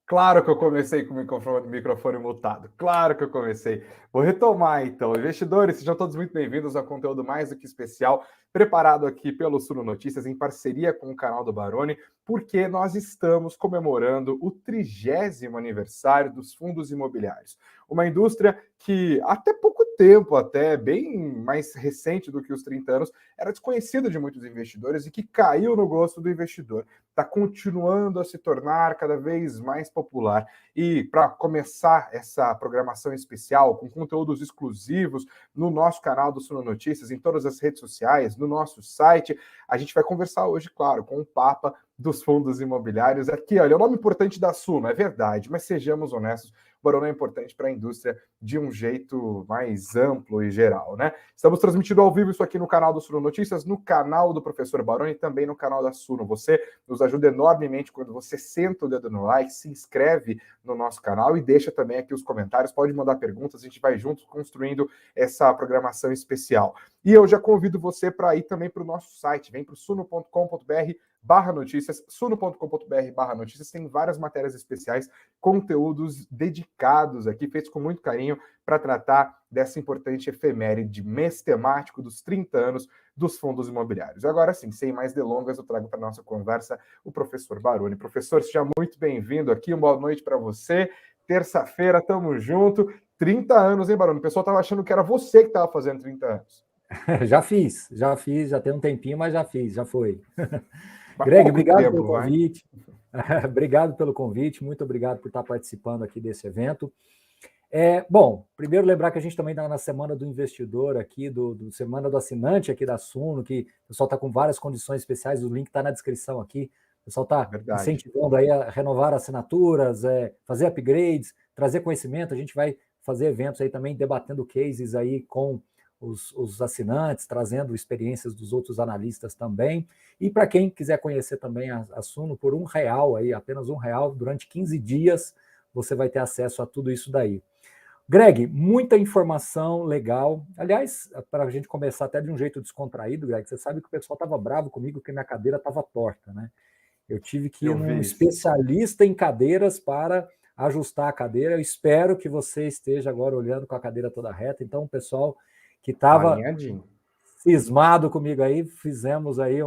Claro que eu comecei com o microfone mutado. Claro que eu comecei. Vou retomar então. Investidores, sejam todos muito bem-vindos ao conteúdo mais do que especial, preparado aqui pelo Suno Notícias, em parceria com o canal do Baroni, porque nós estamos comemorando o 30º aniversário dos fundos imobiliários. Uma indústria que até pouco tempo, até bem mais recente do que os 30 anos, era desconhecida de muitos investidores e que caiu no gosto do investidor. Está continuando a se tornar cada vez mais popular. E para começar essa programação especial, com conteúdos exclusivos no nosso canal do Suno Notícias, em todas as redes sociais, no nosso site, a gente vai conversar hoje, claro, com o Papa dos fundos imobiliários. Aqui, olha, é o nome importante da Suno, é verdade, mas sejamos honestos, o Barão é importante para a indústria de um jeito mais amplo e geral, né? Estamos transmitindo ao vivo isso aqui no canal do Suno Notícias, no canal do Professor Baroni e também no canal da Suno. Você nos ajuda enormemente quando você senta o dedo no like, se inscreve no nosso canal e deixa também aqui os comentários. Pode mandar perguntas, a gente vai juntos construindo essa programação especial. E eu já convido você para ir também para o nosso site, vem para o suno.com.br/notícias, suno.com.br/notícias, tem várias matérias especiais, conteúdos dedicados aqui, feitos com muito carinho, para tratar dessa importante efeméride, mês temático dos 30 anos dos fundos imobiliários. Agora sim, sem mais delongas, eu trago para a nossa conversa o professor Baroni. Professor, seja muito bem-vindo aqui, uma boa noite para você. Terça-feira, tamo junto. 30 anos, hein, Baroni? O pessoal estava achando que era você que estava fazendo 30 anos. Já fiz, já tem um tempinho, mas já fiz, já foi. Mas Greg, pouco obrigado tempo, pelo vai. convite. Obrigado pelo convite, muito obrigado por estar participando aqui desse evento. Bom, primeiro lembrar que a gente também está na Semana do Investidor aqui, do Semana do Assinante aqui da Suno, que o pessoal está com várias condições especiais, o link está na descrição aqui. O pessoal está incentivando aí a renovar assinaturas, fazer upgrades, trazer conhecimento. A gente vai fazer eventos aí também debatendo cases aí com os assinantes, trazendo experiências dos outros analistas também. E para quem quiser conhecer também a Suno, por R$1 aí, apenas R$1, durante 15 dias, você vai ter acesso a tudo isso daí. Greg, muita informação legal. Aliás, para a gente começar até de um jeito descontraído, Greg, você sabe que o pessoal estava bravo comigo porque minha cadeira estava torta, né? Eu tive que ir num especialista em cadeiras para ajustar a cadeira. Eu espero que você esteja agora olhando com a cadeira toda reta. Então, o pessoal que estava cismado comigo aí, fizemos aí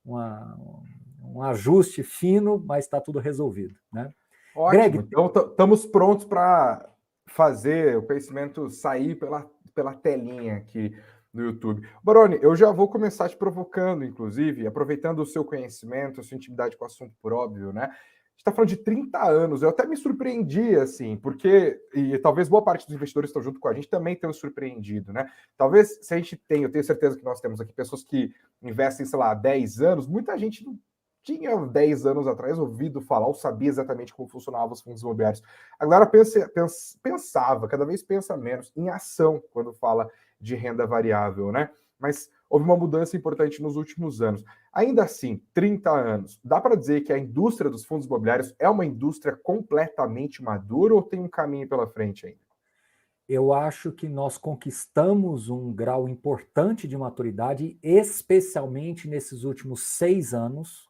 um ajuste fino, mas está tudo resolvido, né? Ótimo, Greg, então estamos prontos para fazer o conhecimento sair pela telinha aqui no YouTube. Baroni, eu já vou começar te provocando, inclusive, aproveitando o seu conhecimento, a sua intimidade com o assunto, por óbvio, né? A gente está falando de 30 anos, eu até me surpreendi, assim, porque, e talvez boa parte dos investidores que estão junto com a gente também tenham surpreendido, né? Talvez, se a gente tem, eu tenho certeza que nós temos aqui pessoas que investem, sei lá, há 10 anos, muita gente não tinha 10 anos atrás ouvido falar ou sabia exatamente como funcionavam os fundos imobiliários. A galera pensava, cada vez pensa menos, em ação quando fala de renda variável, né? Mas houve uma mudança importante nos últimos anos. Ainda assim, 30 anos, dá para dizer que a indústria dos fundos imobiliários é uma indústria completamente madura ou tem um caminho pela frente ainda? Eu acho que nós conquistamos um grau importante de maturidade, especialmente nesses últimos 6 anos.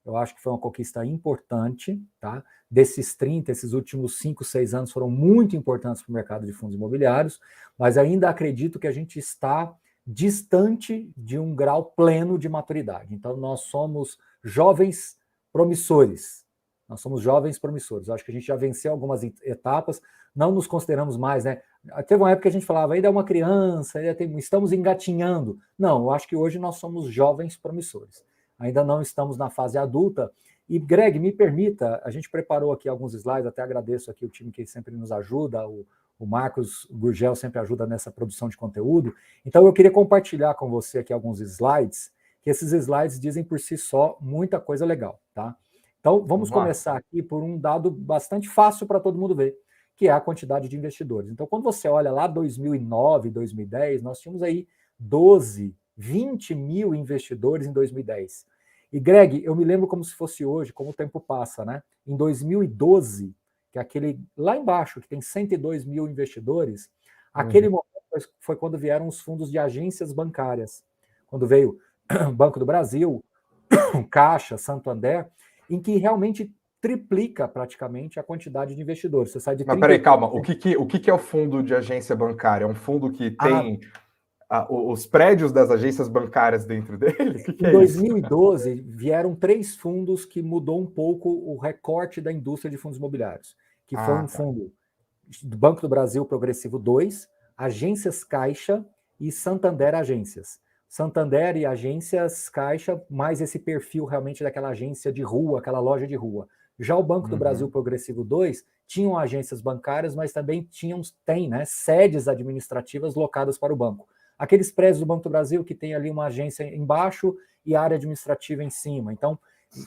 Eu acho que foi uma conquista importante, tá? Desses 30, esses últimos 5, 6 anos foram muito importantes para o mercado de fundos imobiliários, mas ainda acredito que a gente está distante de um grau pleno de maturidade. Então, nós somos jovens promissores. Nós somos jovens promissores. Eu acho que a gente já venceu algumas etapas, não nos consideramos mais, né? Teve uma época que a gente falava, ainda é uma criança, estamos engatinhando. Não, eu acho que hoje nós somos jovens promissores. Ainda não estamos na fase adulta. E, Greg, me permita, a gente preparou aqui alguns slides, até agradeço aqui o time que sempre nos ajuda, o Marcos Gurgel sempre ajuda nessa produção de conteúdo. Então, eu queria compartilhar com você aqui alguns slides, que esses slides dizem por si só muita coisa legal, tá? Então, vamos começar aqui por um dado bastante fácil para todo mundo ver, que é a quantidade de investidores. Então, quando você olha lá 2009, 2010, nós tínhamos aí 12, 20 mil investidores em 2010. E, Greg, eu me lembro como se fosse hoje, como o tempo passa, né? Em 2012, que é aquele lá embaixo, que tem 102 mil investidores, aquele momento foi quando vieram os fundos de agências bancárias. Quando veio Banco do Brasil, Caixa, Santander, em que realmente triplica praticamente a quantidade de investidores. Você sai de Mas peraí, calma. O que é o fundo de agência bancária? É um fundo que tem os prédios das agências bancárias dentro dele? O que Em é isso? 2012, vieram 3 fundos que mudou um pouco o recorte da indústria de fundos imobiliários, que foi um Tá. fundo do Banco do Brasil Progressivo 2, Agências Caixa e Santander Agências. Santander e Agências Caixa, mais esse perfil realmente daquela agência de rua, aquela loja de rua. Já o Banco do Brasil Progressivo 2 tinham agências bancárias, mas também tem, né, sedes administrativas locadas para o banco. Aqueles prédios do Banco do Brasil que tem ali uma agência embaixo e área administrativa em cima. Então,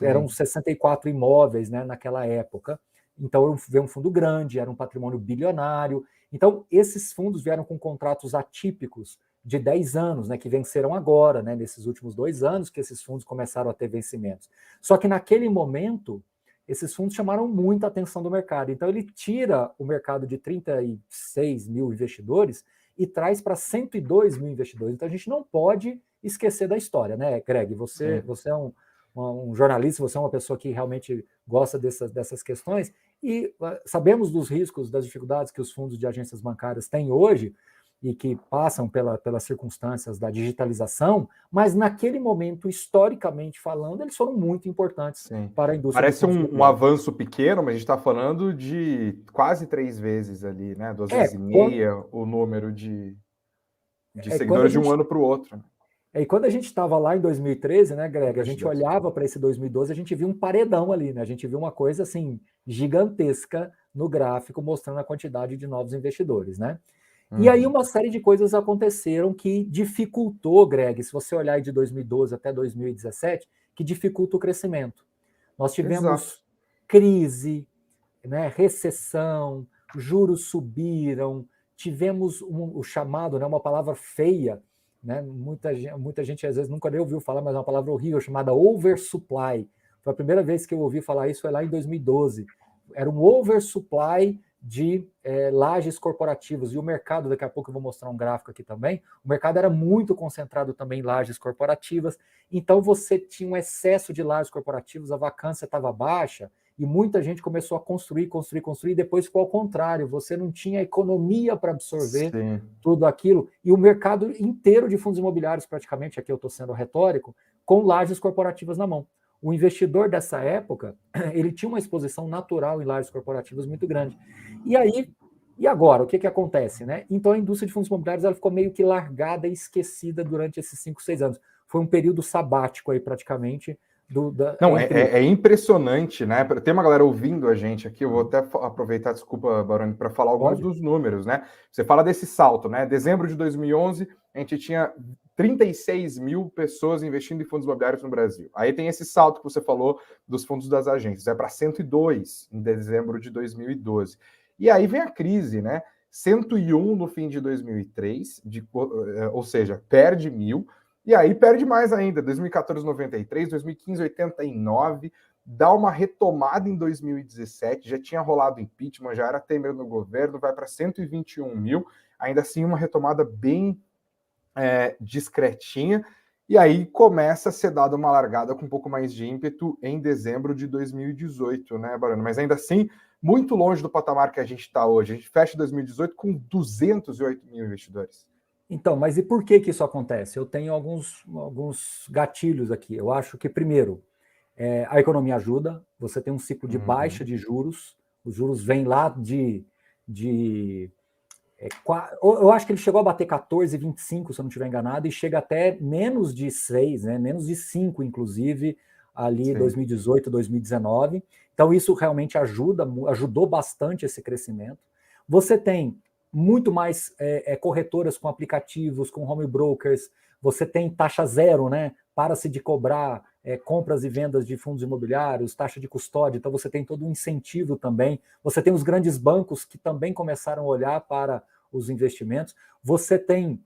eram 64 imóveis, né, naquela época. Então, veio um fundo grande, era um patrimônio bilionário. Então, esses fundos vieram com contratos atípicos de 10 anos, né, que venceram agora, né, nesses últimos 2 anos que esses fundos começaram a ter vencimentos. Só que naquele momento, esses fundos chamaram muita atenção do mercado. Então, ele tira o mercado de 36 mil investidores e traz para 102 mil investidores. Então, a gente não pode esquecer da história, né, Greg? Você é um jornalista, você é uma pessoa que realmente gosta dessas questões, e sabemos dos riscos, das dificuldades que os fundos de agências bancárias têm hoje, e que passam pelas circunstâncias da digitalização, mas naquele momento, historicamente falando, eles foram muito importantes para a indústria. Parece um avanço pequeno, mas a gente está falando de quase 3 vezes ali, né? 2 vezes e meia o número de seguidores de um ano para o outro. E quando a gente estava lá em 2013, né, Greg, a gente olhava para esse 2012, a gente viu um paredão ali, né? A gente viu uma coisa assim gigantesca no gráfico mostrando a quantidade de novos investidores, né? E aí uma série de coisas aconteceram que dificultou, Greg, se você olhar de 2012 até 2017, que dificulta o crescimento. Nós tivemos crise, né, recessão, juros subiram, tivemos o chamado, né, uma palavra feia, né, muita gente às vezes nunca nem ouviu falar, mas é uma palavra horrível, chamada oversupply. Foi a primeira vez que eu ouvi falar isso, foi lá em 2012. Era um oversupply de lajes corporativas, e o mercado, daqui a pouco eu vou mostrar um gráfico aqui também, o mercado era muito concentrado também em lajes corporativas, então você tinha um excesso de lajes corporativas, a vacância estava baixa, e muita gente começou a construir, e depois ficou ao contrário, você não tinha economia para absorver tudo aquilo, e o mercado inteiro de fundos imobiliários, praticamente, aqui eu estou sendo retórico, com lajes corporativas na mão. O investidor dessa época, ele tinha uma exposição natural em lajes corporativas muito grande. E agora, o que acontece, né? Então a indústria de fundos imobiliários ela ficou meio que largada e esquecida durante esses 5, 6 anos. Foi um período sabático aí, praticamente. Não, é impressionante, né? Tem uma galera ouvindo a gente aqui, eu vou até aproveitar, desculpa, Baroni, para falar alguns dos números, né? Você fala desse salto, né? Dezembro de 2011, a gente tinha 36 mil pessoas investindo em fundos imobiliários no Brasil. Aí tem esse salto que você falou dos fundos das agências, é para 102 em dezembro de 2012. E aí vem a crise, né? 101 no fim de 2003, ou seja, perde 1.000. E aí perde mais ainda, 2014, 93, 2015, 89, dá uma retomada em 2017, já tinha rolado impeachment, já era Temer no governo, vai para 121 mil, ainda assim uma retomada bem discretinha, e aí começa a ser dada uma largada com um pouco mais de ímpeto em dezembro de 2018, né, Baroni? Mas ainda assim, muito longe do patamar que a gente está hoje. A gente fecha 2018 com 208 mil investidores. Então, mas e por que isso acontece? Eu tenho alguns gatilhos aqui. Eu acho que, primeiro, a economia ajuda, você tem um ciclo de baixa de juros, os juros vêm lá eu acho que ele chegou a bater 14,25, se eu não estiver enganado, e chega até menos de 6, né, menos de 5, inclusive, ali em 2018, 2019. Então, isso realmente ajudou bastante esse crescimento. Você tem muito mais corretoras com aplicativos, com home brokers, você tem taxa zero, né? Para-se de cobrar compras e vendas de fundos imobiliários, taxa de custódia, então você tem todo um incentivo também. Você tem os grandes bancos que também começaram a olhar para os investimentos. Você tem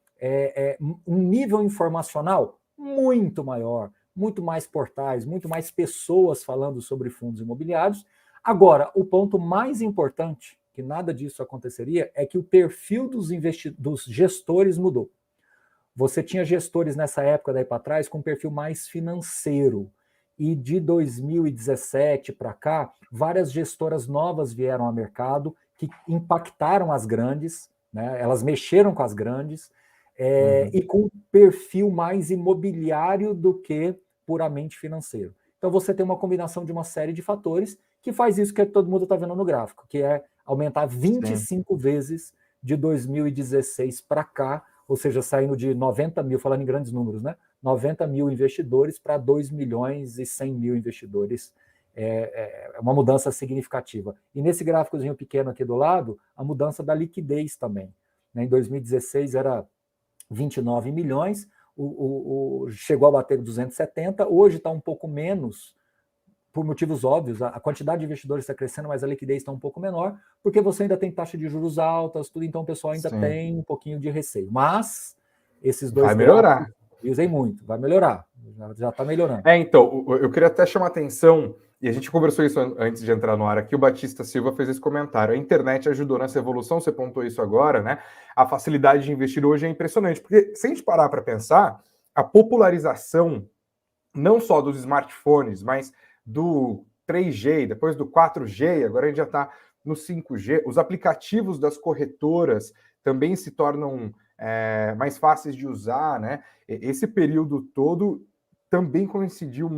um nível informacional muito maior, muito mais portais, muito mais pessoas falando sobre fundos imobiliários. Agora, o ponto mais importante, que nada disso aconteceria, é que o perfil dos gestores mudou. Você tinha gestores nessa época daí para trás com um perfil mais financeiro. e de 2017 para cá, várias gestoras novas vieram ao mercado que impactaram as grandes, né? Elas mexeram com as grandes, e com um perfil mais imobiliário do que puramente financeiro. Então você tem uma combinação de uma série de fatores que faz isso que todo mundo está vendo no gráfico, que é aumentar 25 vezes de 2016 para cá, ou seja, saindo de 90 mil, falando em grandes números, né? 90 mil investidores para 2 milhões e 100 mil investidores. É uma mudança significativa. E nesse gráficozinho pequeno aqui do lado, a mudança da liquidez também. Em 2016 era 29 milhões, chegou a bater 270, hoje está um pouco menos, por motivos óbvios, a quantidade de investidores está crescendo, mas a liquidez está um pouco menor, porque você ainda tem taxa de juros altas, tudo, então o pessoal ainda tem um pouquinho de receio. Mas esses dois vai melhorar. Usei muito, vai melhorar, já está melhorando. Então, eu queria até chamar a atenção, e a gente conversou isso antes de entrar no ar aqui, o Batista Silva fez esse comentário. A internet ajudou nessa evolução, você pontuou isso agora, né? A facilidade de investir hoje é impressionante, porque se a gente parar para pensar, a popularização não só dos smartphones, mas do 3G, depois do 4G, agora a gente já está no 5G, os aplicativos das corretoras também se tornam mais fáceis de usar, né? Esse período todo também coincidiu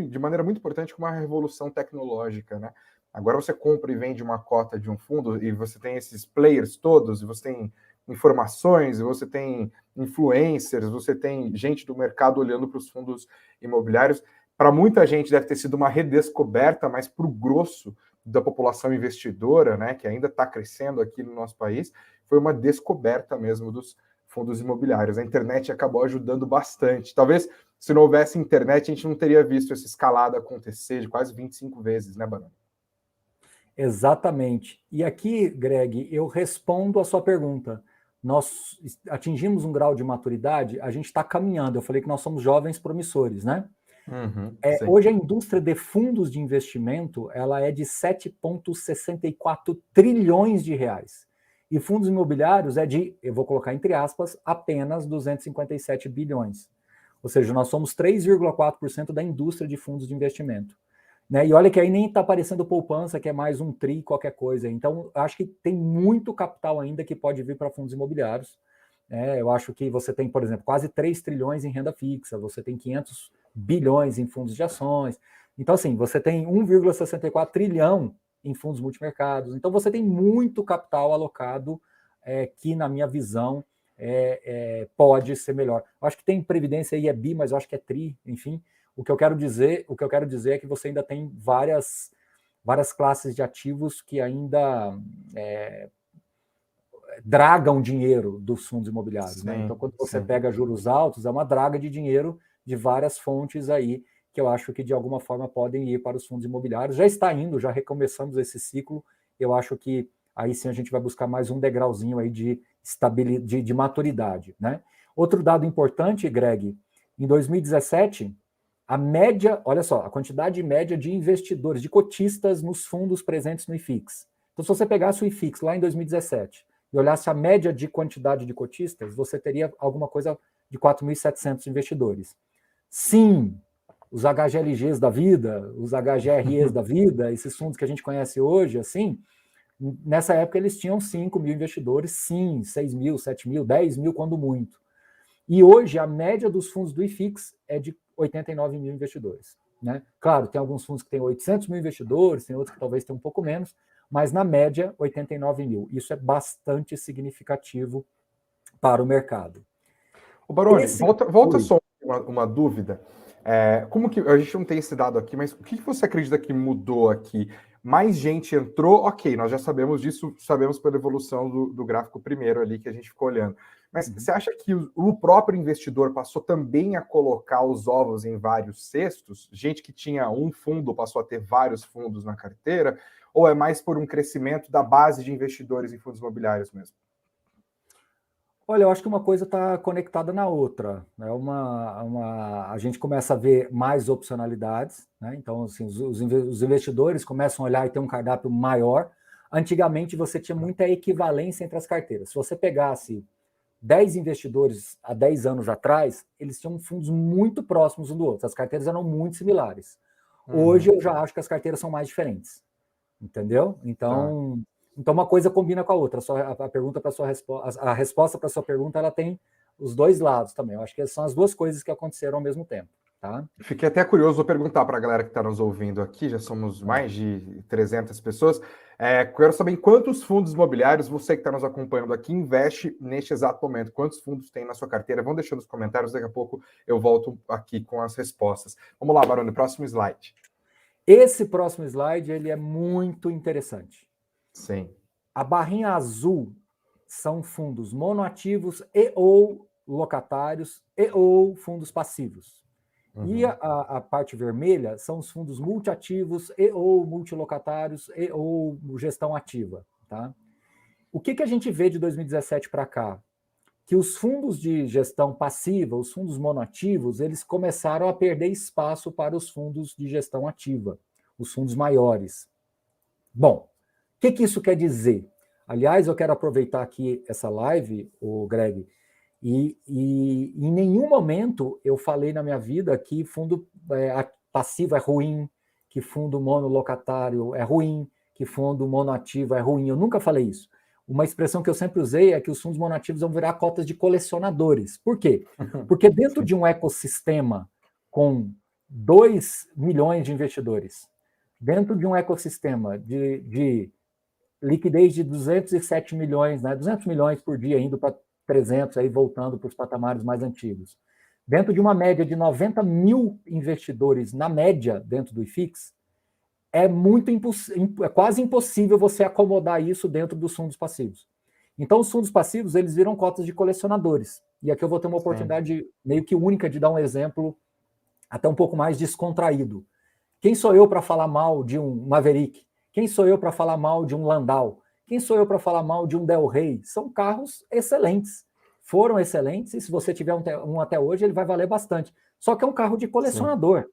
de maneira muito importante com uma revolução tecnológica, né? Agora você compra e vende uma cota de um fundo e você tem esses players todos, e você tem informações, e você tem influencers, você tem gente do mercado olhando para os fundos imobiliários. Para muita gente deve ter sido uma redescoberta, mas para o grosso da população investidora, né, que ainda está crescendo aqui no nosso país, foi uma descoberta mesmo dos fundos imobiliários. A internet acabou ajudando bastante. Talvez, se não houvesse internet, a gente não teria visto essa escalada acontecer de quase 25 vezes, né, Banana? Exatamente. E aqui, Greg, eu respondo a sua pergunta. Nós atingimos um grau de maturidade, a gente está caminhando. Eu falei que nós somos jovens promissores, né? Hoje a indústria de fundos de investimento ela é de 7,64 trilhões de reais. E fundos imobiliários é de, eu vou colocar entre aspas, apenas 257 bilhões. Ou seja, nós somos 3,4% da indústria de fundos de investimento. Né? E olha que aí nem está aparecendo poupança, que é mais um tri, qualquer coisa. Então, acho que tem muito capital ainda que pode vir para fundos imobiliários. Eu acho que você tem, por exemplo, quase 3 trilhões em renda fixa, você tem 500 bilhões em fundos de ações. Então, assim, você tem 1,64 trilhão em fundos multimercados. Então, você tem muito capital alocado que, na minha visão, pode ser melhor. Eu acho que tem previdência aí, é bi, mas eu acho que é tri, enfim. O que eu quero dizer é que você ainda tem várias classes de ativos que ainda dragam dinheiro dos fundos imobiliários. Sim, né? Então, quando você pega juros altos, é uma draga de dinheiro de várias fontes aí, que eu acho que de alguma forma podem ir para os fundos imobiliários. Já está indo, já recomeçamos esse ciclo. Eu acho que aí sim a gente vai buscar mais um degrauzinho aí de estabilidade, de maturidade. Né? Outro dado importante, Greg, em 2017, a média, olha só, a quantidade média de investidores, de cotistas nos fundos presentes no IFIX. Então, se você pegasse o IFIX lá em 2017 e olhasse a média de quantidade de cotistas, você teria alguma coisa de 4.700 investidores. Sim, os HGLGs da vida, os HGREs da vida, esses fundos que a gente conhece hoje, assim, nessa época eles tinham 5 mil investidores, sim, 6 mil, 7 mil, 10 mil, quando muito. E hoje a média dos fundos do IFIX é de 89 mil investidores. Né? Claro, tem alguns fundos que têm 800 mil investidores, tem outros que talvez tenham um pouco menos, mas na média 89 mil. Isso é bastante significativo para o mercado. O Baroni, volta só uma dúvida. Como que a gente não tem esse dado aqui, mas o que você acredita que mudou aqui? Mais gente entrou, ok, nós já sabemos disso, sabemos pela evolução do gráfico primeiro ali que a gente ficou olhando. Mas você acha que o próprio investidor passou também a colocar os ovos em vários cestos? Gente que tinha um fundo passou a ter vários fundos na carteira? Ou é mais por um crescimento da base de investidores em fundos imobiliários mesmo? Olha, eu acho que uma coisa está conectada na outra. A gente começa a ver mais opcionalidades, né? Então, assim, os investidores começam a olhar e ter um cardápio maior. Antigamente, você tinha muita equivalência entre as carteiras. Se você pegasse 10 investidores há 10 anos atrás, eles tinham fundos muito próximos um do outro. As carteiras eram muito similares. Hoje eu já acho que as carteiras são mais diferentes, entendeu? Então uma coisa combina com a outra. A pergunta para sua resposta, a resposta para sua pergunta, ela tem os dois lados também. Eu acho que são as duas coisas que aconteceram ao mesmo tempo. Tá? Fiquei até curioso, vou perguntar para a galera que está nos ouvindo aqui, já somos mais de 300 pessoas. Quero saber em quantos fundos imobiliários você que está nos acompanhando aqui investe neste exato momento. Quantos fundos tem na sua carteira? Vão deixando nos comentários, daqui a pouco eu volto aqui com as respostas. Vamos lá, Baroni, próximo slide. Esse próximo slide ele é muito interessante. Sim. A barrinha azul são fundos monoativos e ou locatários e ou fundos passivos. E a parte vermelha são os fundos multiativos e ou multilocatários e ou gestão ativa. Tá? O que a gente vê de 2017 para cá? Que os fundos de gestão passiva, os fundos monoativos, eles começaram a perder espaço para os fundos de gestão ativa, os fundos maiores. Bom, o que isso quer dizer? Aliás, eu quero aproveitar aqui essa live, o Greg, e em nenhum momento eu falei na minha vida que fundo passivo é ruim, que fundo monolocatário é ruim, que fundo monoativo é ruim. Eu nunca falei isso. Uma expressão que eu sempre usei é que os fundos monoativos vão virar cotas de colecionadores. Por quê? Porque dentro de um ecossistema com 2 milhões de investidores, dentro de um ecossistema de liquidez de 207 milhões, né, 200 milhões por dia, indo para 300, aí voltando para os patamares mais antigos. Dentro de uma média de 90 mil investidores, na média, dentro do IFIX, é quase impossível você acomodar isso dentro dos fundos passivos. Então, os fundos passivos, eles viram cotas de colecionadores. E aqui eu vou ter uma oportunidade meio que única de dar um exemplo até um pouco mais descontraído. Quem sou eu para falar mal de um Maverick? Quem sou eu para falar mal de um Landau? Quem sou eu para falar mal de um Del Rey? São carros excelentes. Foram excelentes, e se você tiver um até hoje, ele vai valer bastante. Só que é um carro de colecionador.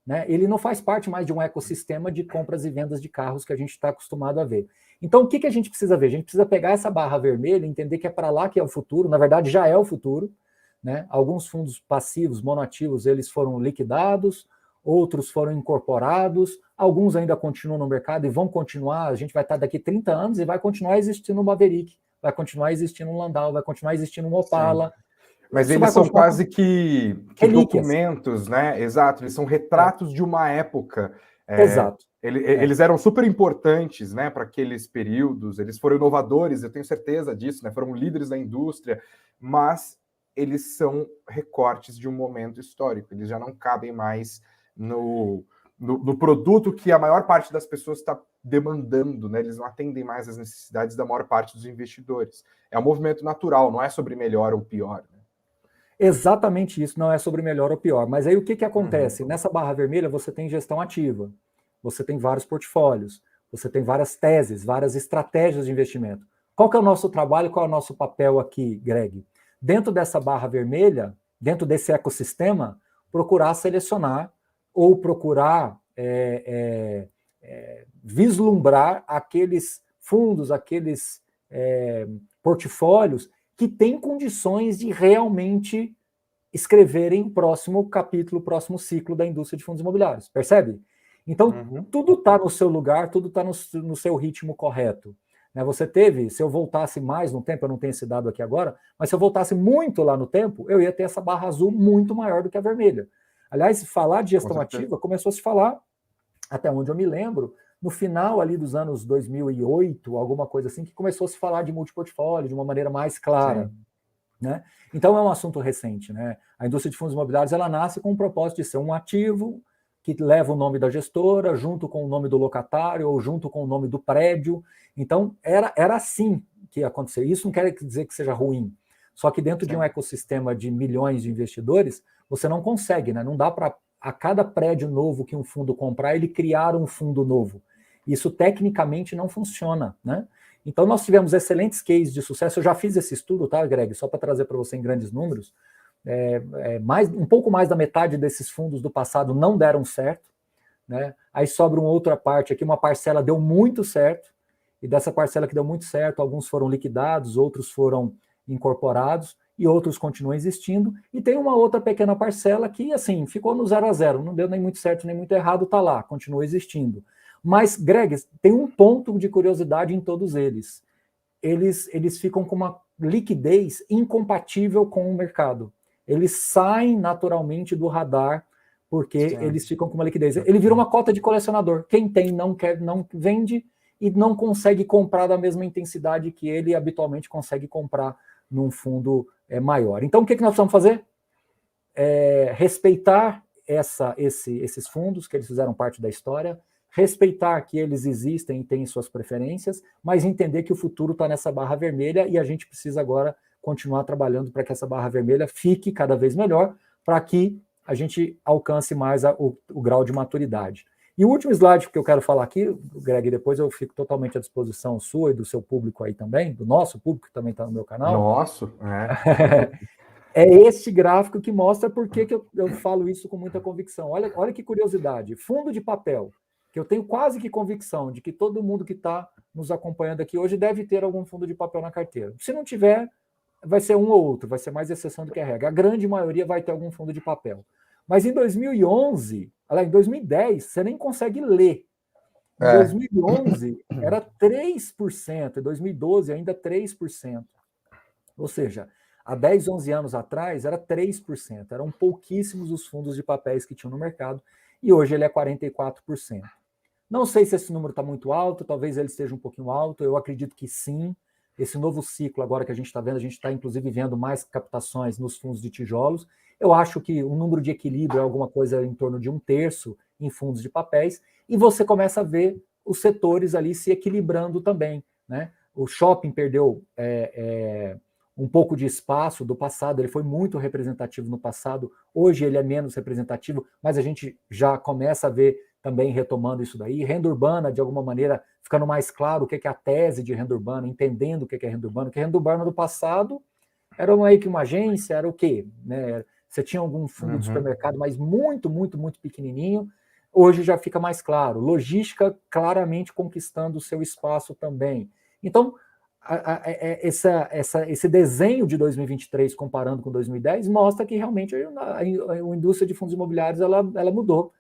Né? Ele não faz parte mais de um ecossistema de compras e vendas de carros que a gente está acostumado a ver. Então, o que a gente precisa ver? A gente precisa pegar essa barra vermelha e entender que é para lá que é o futuro. Na verdade, já é o futuro. Né? Alguns fundos passivos, monoativos, eles foram liquidados, outros foram incorporados, alguns ainda continuam no mercado e vão continuar. A gente vai estar daqui 30 anos e vai continuar existindo um Maverick, vai continuar existindo um Landau, vai continuar existindo um Opala. Sim. Mas eles são quase que documentos, né? Exato, eles são retratos de uma época. Exato. Eles eram super importantes, né, para aqueles períodos, eles foram inovadores, eu tenho certeza disso, né? Foram líderes da indústria, mas eles são recortes de um momento histórico, eles já não cabem mais no produto que a maior parte das pessoas está demandando, né? Eles não atendem mais às necessidades da maior parte dos investidores. É um movimento natural, não é sobre melhor ou pior. Né? Exatamente isso, não é sobre melhor ou pior. Mas aí o que acontece? Nessa barra vermelha você tem gestão ativa, você tem vários portfólios, você tem várias teses, várias estratégias de investimento. Qual que é o nosso trabalho, qual é o nosso papel aqui, Greg? Dentro dessa barra vermelha, dentro desse ecossistema, procurar selecionar ou procurar vislumbrar aqueles fundos, aqueles portfólios que têm condições de realmente escreverem o próximo capítulo, o próximo ciclo da indústria de fundos imobiliários. Percebe? Então, tudo está no seu lugar, tudo está no seu ritmo correto. Né? Você teve, se eu voltasse mais no tempo, eu não tenho esse dado aqui agora, mas se eu voltasse muito lá no tempo, eu ia ter essa barra azul muito maior do que a vermelha. Aliás, falar de gestão ativa começou a se falar, até onde eu me lembro, no final ali dos anos 2008, alguma coisa assim, que começou a se falar de multiportfólio de uma maneira mais clara. Né? Então é um assunto recente. Né? A indústria de fundos imobiliários ela nasce com o propósito de ser um ativo que leva o nome da gestora, junto com o nome do locatário, ou junto com o nome do prédio. Então era assim que ia acontecer. Isso não quer dizer que seja ruim. Só que dentro de um ecossistema de milhões de investidores, você não consegue, né? Não dá para, a cada prédio novo que um fundo comprar, ele criar um fundo novo. Isso tecnicamente não funciona, né? Então nós tivemos excelentes cases de sucesso. Eu já fiz esse estudo, tá, Greg? Só para trazer para você em grandes números. Um pouco mais da metade desses fundos do passado não deram certo, né? Aí sobra uma outra parte aqui, uma parcela deu muito certo, e dessa parcela que deu muito certo, alguns foram liquidados, outros foram incorporados, e outros continuam existindo, e tem uma outra pequena parcela que, assim, ficou no 0 a 0, não deu nem muito certo nem muito errado, está lá, continua existindo. Mas, Greg, tem um ponto de curiosidade em todos eles. Eles ficam com uma liquidez incompatível com o mercado. Eles saem naturalmente do radar, porque Sim. eles ficam com uma liquidez. Ele vira uma cota de colecionador. Quem tem não quer, não vende e não consegue comprar da mesma intensidade que ele habitualmente consegue comprar num fundo maior. Então, o que nós precisamos fazer? Respeitar esses fundos, que eles fizeram parte da história, respeitar que eles existem e têm suas preferências, mas entender que o futuro está nessa barra vermelha e a gente precisa agora continuar trabalhando para que essa barra vermelha fique cada vez melhor, para que a gente alcance mais o grau de maturidade. E o último slide que eu quero falar aqui, Greg, depois eu fico totalmente à disposição sua e do seu público aí também, do nosso público que também está no meu canal. Nosso, É este gráfico que mostra por que eu falo isso com muita convicção. Olha que curiosidade. Fundo de papel, que eu tenho quase que convicção de que todo mundo que está nos acompanhando aqui hoje deve ter algum fundo de papel na carteira. Se não tiver, vai ser um ou outro, vai ser mais exceção do que a regra. A grande maioria vai ter algum fundo de papel. Mas em 2011, em 2010, você nem consegue ler. Em 2011, era 3%, em 2012, ainda 3%. Ou seja, há 10, 11 anos atrás, era 3%. Eram pouquíssimos os fundos de papéis que tinham no mercado, e hoje ele é 44%. Não sei se esse número está muito alto, talvez ele esteja um pouquinho alto, eu acredito que sim. Esse novo ciclo agora que a gente está vendo, a gente está inclusive vendo mais captações nos fundos de tijolos. Eu acho que o número de equilíbrio é alguma coisa em torno de 1/3 em fundos de papéis, e você começa a ver os setores ali se equilibrando também, né? O shopping perdeu um pouco de espaço do passado, ele foi muito representativo no passado, hoje ele é menos representativo, mas a gente já começa a ver também retomando isso daí. Renda urbana, de alguma maneira, ficando mais claro o que é a tese de renda urbana, entendendo o que é renda urbana, porque renda urbana do passado era meio que uma agência, era o quê? Né? Você tinha algum fundo de supermercado, mas muito, muito, muito pequenininho. Hoje já fica mais claro. Logística claramente conquistando o seu espaço também. Então, esse desenho de 2023 comparando com 2010 mostra que realmente a indústria de fundos imobiliários ela mudou.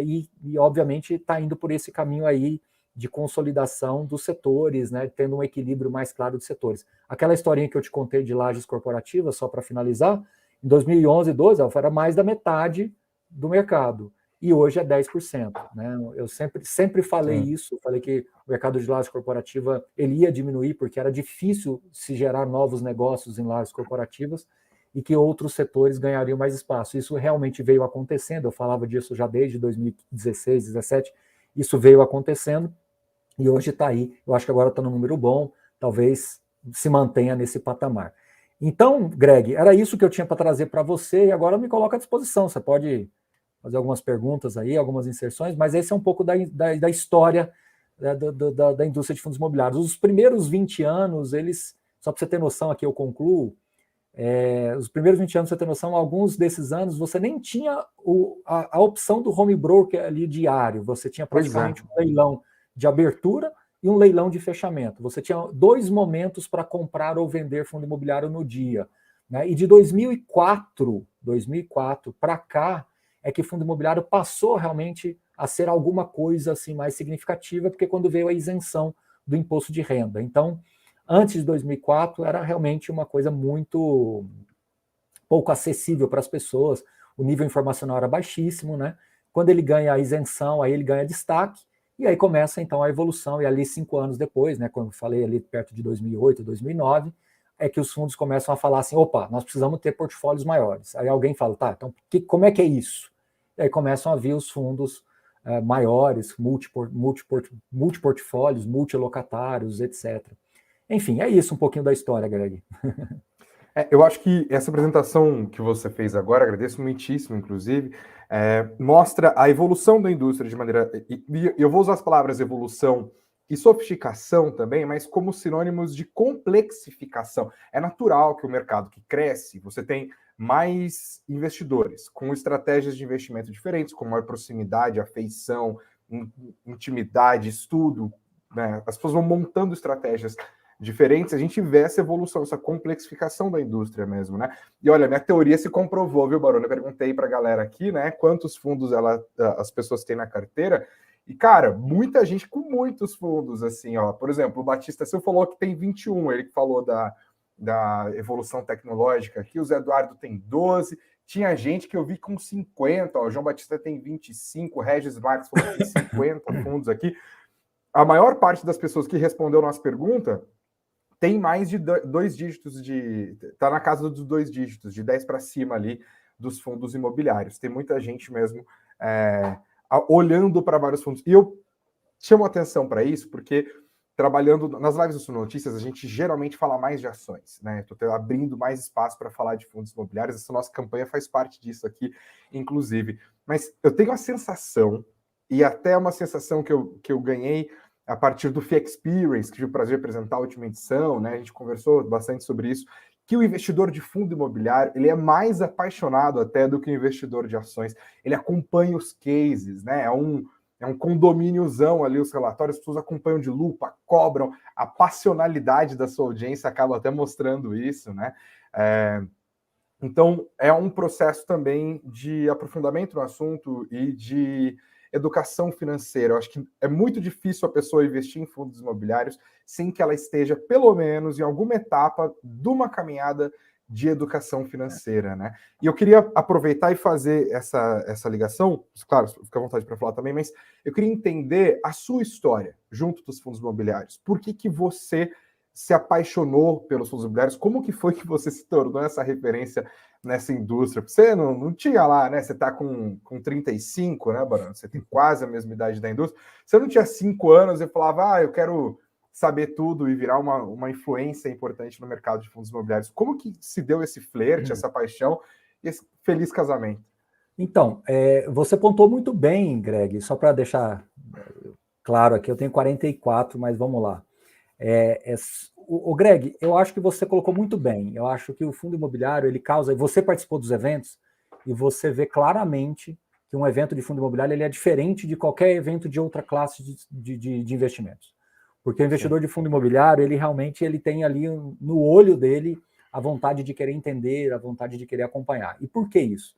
E obviamente está indo por esse caminho aí de consolidação dos setores, né, tendo um equilíbrio mais claro dos setores. Aquela historinha que eu te contei de lajes corporativas, só para finalizar, em 2011 e 2012, era mais da metade do mercado, e hoje é 10%. Né? Eu sempre falei isso, falei que o mercado de lajes corporativa ele ia diminuir, porque era difícil se gerar novos negócios em lajes corporativas, e que outros setores ganhariam mais espaço. Isso realmente veio acontecendo, eu falava disso já desde 2016, 2017, isso veio acontecendo, e hoje está aí. Eu acho que agora está no número bom, talvez se mantenha nesse patamar. Então, Greg, era isso que eu tinha para trazer para você, e agora eu me coloco à disposição. Você pode fazer algumas perguntas aí, algumas inserções, mas esse é um pouco da história da indústria de fundos imobiliários. Os primeiros 20 anos, só para você ter noção, aqui eu concluo, os primeiros 20 anos, você tem noção, alguns desses anos você nem tinha a opção do home broker ali diário, você tinha praticamente um leilão de abertura e um leilão de fechamento. Você tinha 2 momentos para comprar ou vender fundo imobiliário no dia. Né? E de 2004 para cá, é que o fundo imobiliário passou realmente a ser alguma coisa assim mais significativa, porque quando veio a isenção do imposto de renda. Então, antes de 2004, era realmente uma coisa muito pouco acessível para as pessoas, o nível informacional era baixíssimo, né? Quando ele ganha a isenção, aí ele ganha destaque, e aí começa então a evolução, e ali 5 anos depois, né, quando eu falei ali perto de 2008, 2009, é que os fundos começam a falar assim, opa, nós precisamos ter portfólios maiores. Aí alguém fala, tá, então como é que é isso? E aí começam a vir os fundos maiores, multiportfólios, multilocatários, etc. Enfim, é isso um pouquinho da história, Greg. Eu acho que essa apresentação que você fez agora, agradeço muitíssimo, inclusive, mostra a evolução da indústria de maneira... E eu vou usar as palavras evolução e sofisticação também, mas como sinônimos de complexificação. É natural que o mercado que cresce, você tem mais investidores, com estratégias de investimento diferentes, com maior proximidade, afeição, intimidade, estudo, né? As pessoas vão montando estratégias diferentes, a gente vê essa evolução, essa complexificação da indústria mesmo, né? E olha, minha teoria se comprovou, viu, Barone? Eu perguntei para a galera aqui, né, quantos fundos as pessoas têm na carteira, e, cara, muita gente com muitos fundos, assim, ó. Por exemplo, o Batista Silva falou que tem 21, ele que falou da evolução tecnológica aqui, o Zé Eduardo tem 12, tinha gente que eu vi com 50, ó, o João Batista tem 25, o Regis Marques falou que tem 50 fundos aqui. A maior parte das pessoas que respondeu nossa pergunta tem mais de 2 dígitos tá na casa dos 2 dígitos, de 10 para cima ali dos fundos imobiliários. Tem muita gente mesmo olhando para vários fundos. E eu chamo atenção para isso porque trabalhando nas lives do Suno Notícias, a gente geralmente fala mais de ações, né? Estou abrindo mais espaço para falar de fundos imobiliários. Essa nossa campanha faz parte disso aqui, inclusive. Mas eu tenho a sensação, e até uma sensação que eu ganhei a partir do Fee Experience, que tive o prazer de apresentar a última edição, né? A gente conversou bastante sobre isso, que o investidor de fundo imobiliário, ele é mais apaixonado até do que o investidor de ações. Ele acompanha os cases, né? É um condomíniozão ali, os relatórios, as pessoas acompanham de lupa, cobram, a passionalidade da sua audiência acaba até mostrando isso, né? Então, é um processo também de aprofundamento no assunto e de educação financeira. Eu acho que é muito difícil a pessoa investir em fundos imobiliários sem que ela esteja, pelo menos, em alguma etapa de uma caminhada de educação financeira, né? E eu queria aproveitar e fazer essa ligação, claro, fica à vontade para falar também, mas eu queria entender a sua história junto dos fundos imobiliários. Por que você se apaixonou pelos fundos imobiliários? Como que foi que você se tornou essa referência nessa indústria? Você não tinha lá, né? Você está com 35, né, Barão? Você tem quase a mesma idade da indústria. Você não tinha 5 anos e falava, eu quero saber tudo e virar uma influência importante no mercado de fundos imobiliários. Como que se deu esse flerte, essa paixão e esse feliz casamento? Então, você pontuou muito bem, Greg, só para deixar claro aqui, eu tenho 44, mas vamos lá. O Greg, eu acho que você colocou muito bem. Eu acho que o fundo imobiliário, ele causa... Você participou dos eventos e você vê claramente que um evento de fundo imobiliário ele é diferente de qualquer evento de outra classe de investimentos. Porque o investidor de fundo imobiliário, ele realmente tem ali no olho dele a vontade de querer entender, a vontade de querer acompanhar. E por que isso?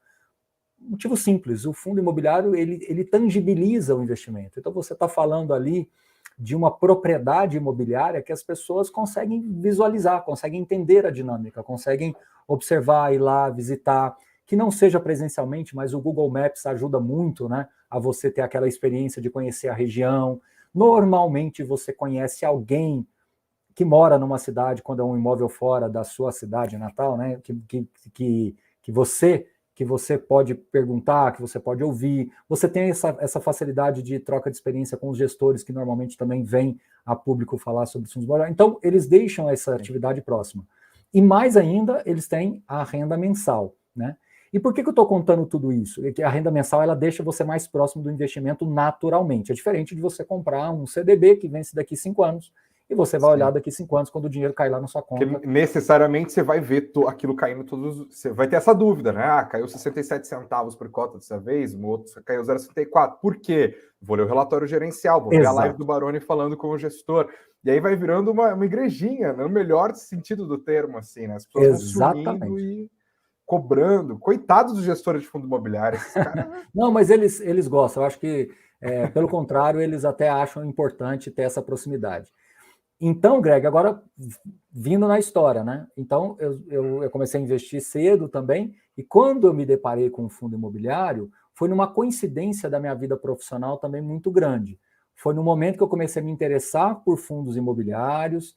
Motivo simples, o fundo imobiliário, ele tangibiliza o investimento. Então você está falando ali de uma propriedade imobiliária que as pessoas conseguem visualizar, conseguem entender a dinâmica, conseguem observar, ir lá, visitar, que não seja presencialmente, mas o Google Maps ajuda muito, né, a você ter aquela experiência de conhecer a região. Normalmente você conhece alguém que mora numa cidade, quando é um imóvel fora da sua cidade natal, né, que você pode perguntar, que você pode ouvir. Você tem essa facilidade de troca de experiência com os gestores, que normalmente também vêm a público falar sobre fundos imobiliários. Então, eles deixam essa atividade próxima. E mais ainda, eles têm a renda mensal, né? E por que eu estou contando tudo isso? A renda mensal, ela deixa você mais próximo do investimento naturalmente. É diferente de você comprar um CDB que vence daqui 5 anos, e você vai olhar daqui 5 anos quando o dinheiro cair lá na sua conta. Porque necessariamente você vai ver aquilo caindo todos... Você vai ter essa dúvida, né? Caiu 67 centavos por cota dessa vez, o outro caiu 0,64. Por quê? Vou ler o relatório gerencial, vou ver a live do Barone falando com o gestor. E aí vai virando uma igrejinha, no melhor sentido do termo, assim, né? As pessoas vão sumindo e cobrando. Coitados dos gestores de fundo imobiliário. Não, mas eles gostam. Eu acho que, pelo contrário, eles até acham importante ter essa proximidade. Então, Greg, agora vindo na história, né? Então, eu comecei a investir cedo também, e quando eu me deparei com o fundo imobiliário, foi numa coincidência da minha vida profissional também muito grande. Foi no momento que eu comecei a me interessar por fundos imobiliários,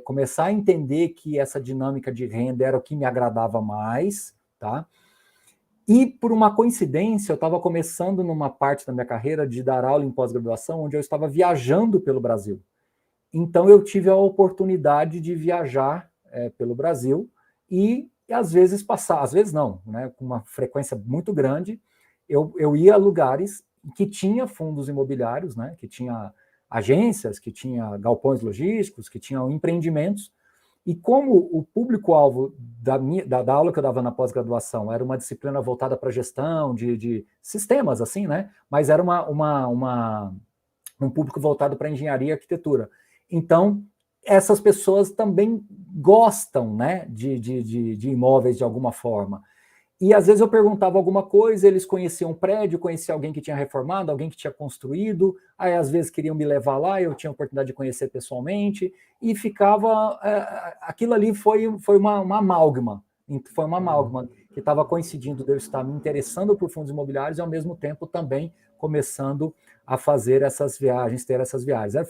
começar a entender que essa dinâmica de renda era o que me agradava mais, tá? E por uma coincidência, eu estava começando numa parte da minha carreira de dar aula em pós-graduação, onde eu estava viajando pelo Brasil. Então eu tive a oportunidade de viajar pelo Brasil e às vezes passar, às vezes não, né, com uma frequência muito grande, eu ia a lugares que tinha fundos imobiliários, né, que tinha agências, que tinha galpões logísticos, que tinham empreendimentos, e como o público-alvo da aula que eu dava na pós-graduação era uma disciplina voltada para gestão de sistemas, assim, né, mas era um público voltado para engenharia e arquitetura. Então, essas pessoas também gostam, né, de imóveis de alguma forma. E às vezes eu perguntava alguma coisa, eles conheciam um prédio, conheciam alguém que tinha reformado, alguém que tinha construído, aí às vezes queriam me levar lá, eu tinha a oportunidade de conhecer pessoalmente, e ficava. Aquilo ali foi uma amálgama, que estava coincidindo de eu estar me interessando por fundos imobiliários e ao mesmo tempo também começando a fazer essas viagens, ter essas viagens.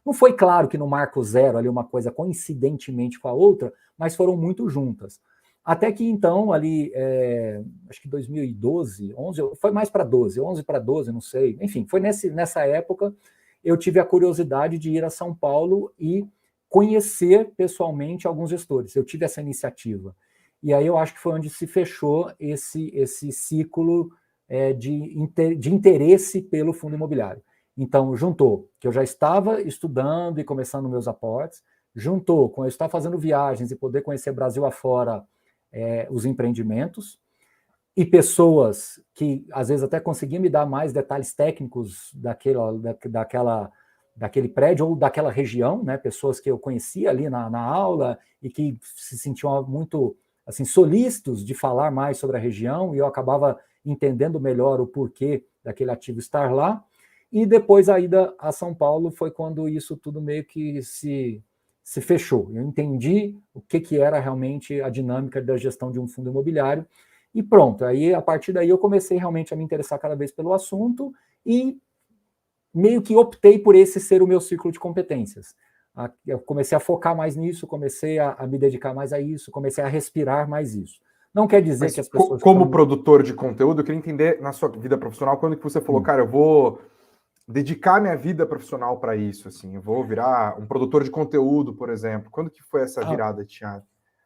Não foi claro que no marco zero ali uma coisa coincidentemente com a outra, mas foram muito juntas. Até que então, ali, acho que 2012, 11, foi mais para 12, 11 para 12, não sei. Enfim, foi nessa época eu tive a curiosidade de ir a São Paulo e conhecer pessoalmente alguns gestores. Eu tive essa iniciativa. E aí eu acho que foi onde se fechou esse ciclo de interesse pelo fundo imobiliário. Então, juntou que eu já estava estudando e começando meus aportes, juntou com eu estar fazendo viagens e poder conhecer Brasil afora, os empreendimentos, e pessoas que às vezes até conseguiam me dar mais detalhes técnicos daquele prédio ou daquela região, né? Pessoas que eu conhecia ali na aula e que se sentiam muito assim solícitos de falar mais sobre a região, e eu acabava entendendo melhor o porquê daquele ativo estar lá. E depois a ida a São Paulo foi quando isso tudo meio que se fechou. Eu entendi o que era realmente a dinâmica da gestão de um fundo imobiliário e pronto. Aí, a partir daí, eu comecei realmente a me interessar cada vez pelo assunto e meio que optei por esse ser o meu ciclo de competências. Eu comecei a focar mais nisso, comecei a me dedicar mais a isso, comecei a respirar mais isso. Não quer dizer que as pessoas... Como produtor de conteúdo, eu queria entender na sua vida profissional, quando que você falou, cara, eu vou dedicar minha vida profissional para isso, assim, eu vou virar um produtor de conteúdo, por exemplo. Quando que foi essa virada de chave?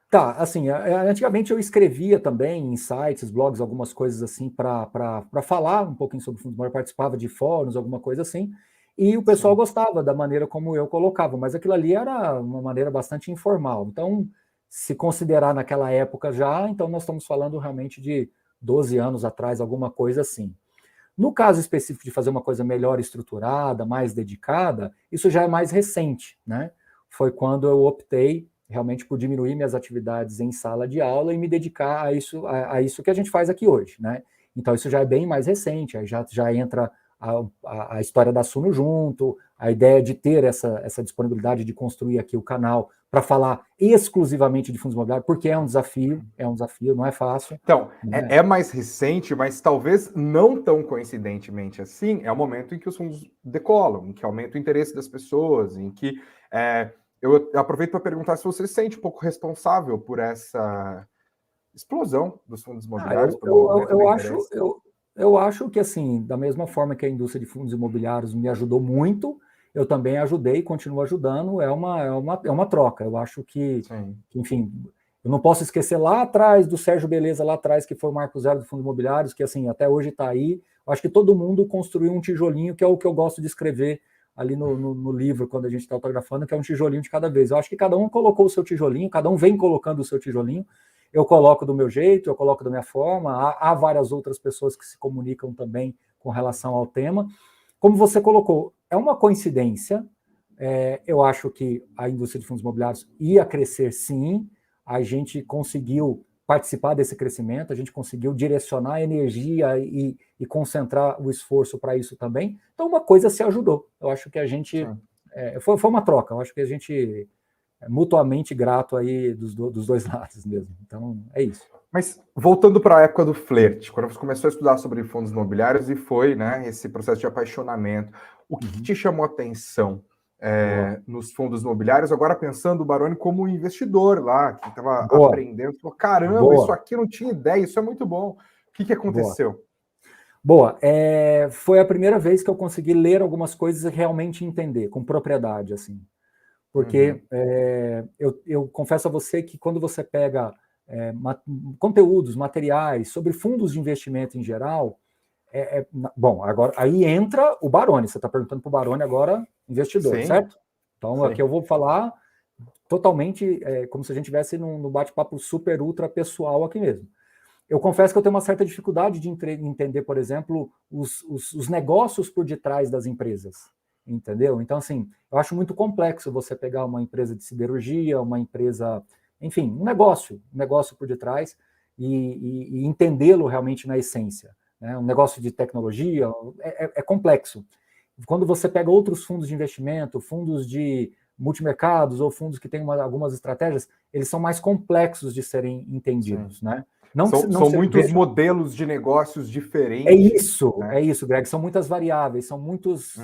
Tá, assim, antigamente eu escrevia também em sites, blogs, algumas coisas assim, para falar um pouquinho sobre fundos imobiliários, participava de fóruns, alguma coisa assim, e o pessoal gostava da maneira como eu colocava, mas aquilo ali era uma maneira bastante informal. Então, se considerar naquela época já, então nós estamos falando realmente de 12 anos atrás, alguma coisa assim. No caso específico de fazer uma coisa melhor estruturada, mais dedicada, isso já é mais recente, né? Foi quando eu optei realmente por diminuir minhas atividades em sala de aula e me dedicar a isso que a gente faz aqui hoje, né? Então isso já é bem mais recente, aí já entra a história da Suno junto, a ideia de ter essa disponibilidade de construir aqui o canal para falar exclusivamente de fundos imobiliários, porque é um desafio, não é fácil. Então, é mais recente, mas talvez não tão coincidentemente assim, é o momento em que os fundos decolam, em que aumenta o interesse das pessoas, em que eu aproveito para perguntar se você se sente um pouco responsável por essa explosão dos fundos imobiliários, pelo aumento do interesse. Eu acho que, assim, da mesma forma que a indústria de fundos imobiliários me ajudou muito, eu também ajudei e continuo ajudando, é uma troca. Eu acho que, enfim, eu não posso esquecer lá atrás do Sérgio Beleza, lá atrás, que foi o marco zero do fundos imobiliários, que, assim, até hoje está aí. Eu acho que todo mundo construiu um tijolinho, que é o que eu gosto de escrever ali no livro, quando a gente está autografando, que é um tijolinho de cada vez. Eu acho que cada um colocou o seu tijolinho, cada um vem colocando o seu tijolinho. Eu coloco do meu jeito, eu coloco da minha forma, há várias outras pessoas que se comunicam também com relação ao tema. Como você colocou, é uma coincidência, eu acho que a indústria de fundos imobiliários ia crescer sim, a gente conseguiu participar desse crescimento, a gente conseguiu direcionar a energia e concentrar o esforço para isso também, então uma coisa se ajudou, eu acho que a gente, foi uma troca, eu acho que a gente mutuamente grato aí dos dois lados mesmo. Então, é isso. Mas voltando para a época do flerte, quando você começou a estudar sobre fundos imobiliários e foi, né, esse processo de apaixonamento, o que te chamou a atenção nos fundos imobiliários? Agora pensando o Baroni como investidor lá, que estava aprendendo, falou, caramba, isso aqui eu não tinha ideia, isso é muito bom. O que aconteceu? Boa. Foi a primeira vez que eu consegui ler algumas coisas e realmente entender, com propriedade, assim. Porque eu confesso a você que quando você pega conteúdos, materiais sobre fundos de investimento em geral, bom, agora aí entra o Baroni, você está perguntando para o Baroni agora, investidor, certo? Então aqui eu vou falar totalmente como se a gente estivesse num bate-papo super ultra pessoal aqui mesmo. Eu confesso que eu tenho uma certa dificuldade de entender, por exemplo, os negócios por detrás das empresas. entendeu? Então, assim, eu acho muito complexo você pegar uma empresa de siderurgia, uma empresa, enfim, um negócio por detrás e entendê-lo realmente na essência, né? Um negócio de tecnologia é complexo. Quando você pega outros fundos de investimento, fundos de multimercados ou fundos que têm algumas estratégias, eles são mais complexos de serem entendidos, né? Não são muitos modelos de negócios diferentes. É isso, Greg. São muitas variáveis, são muitas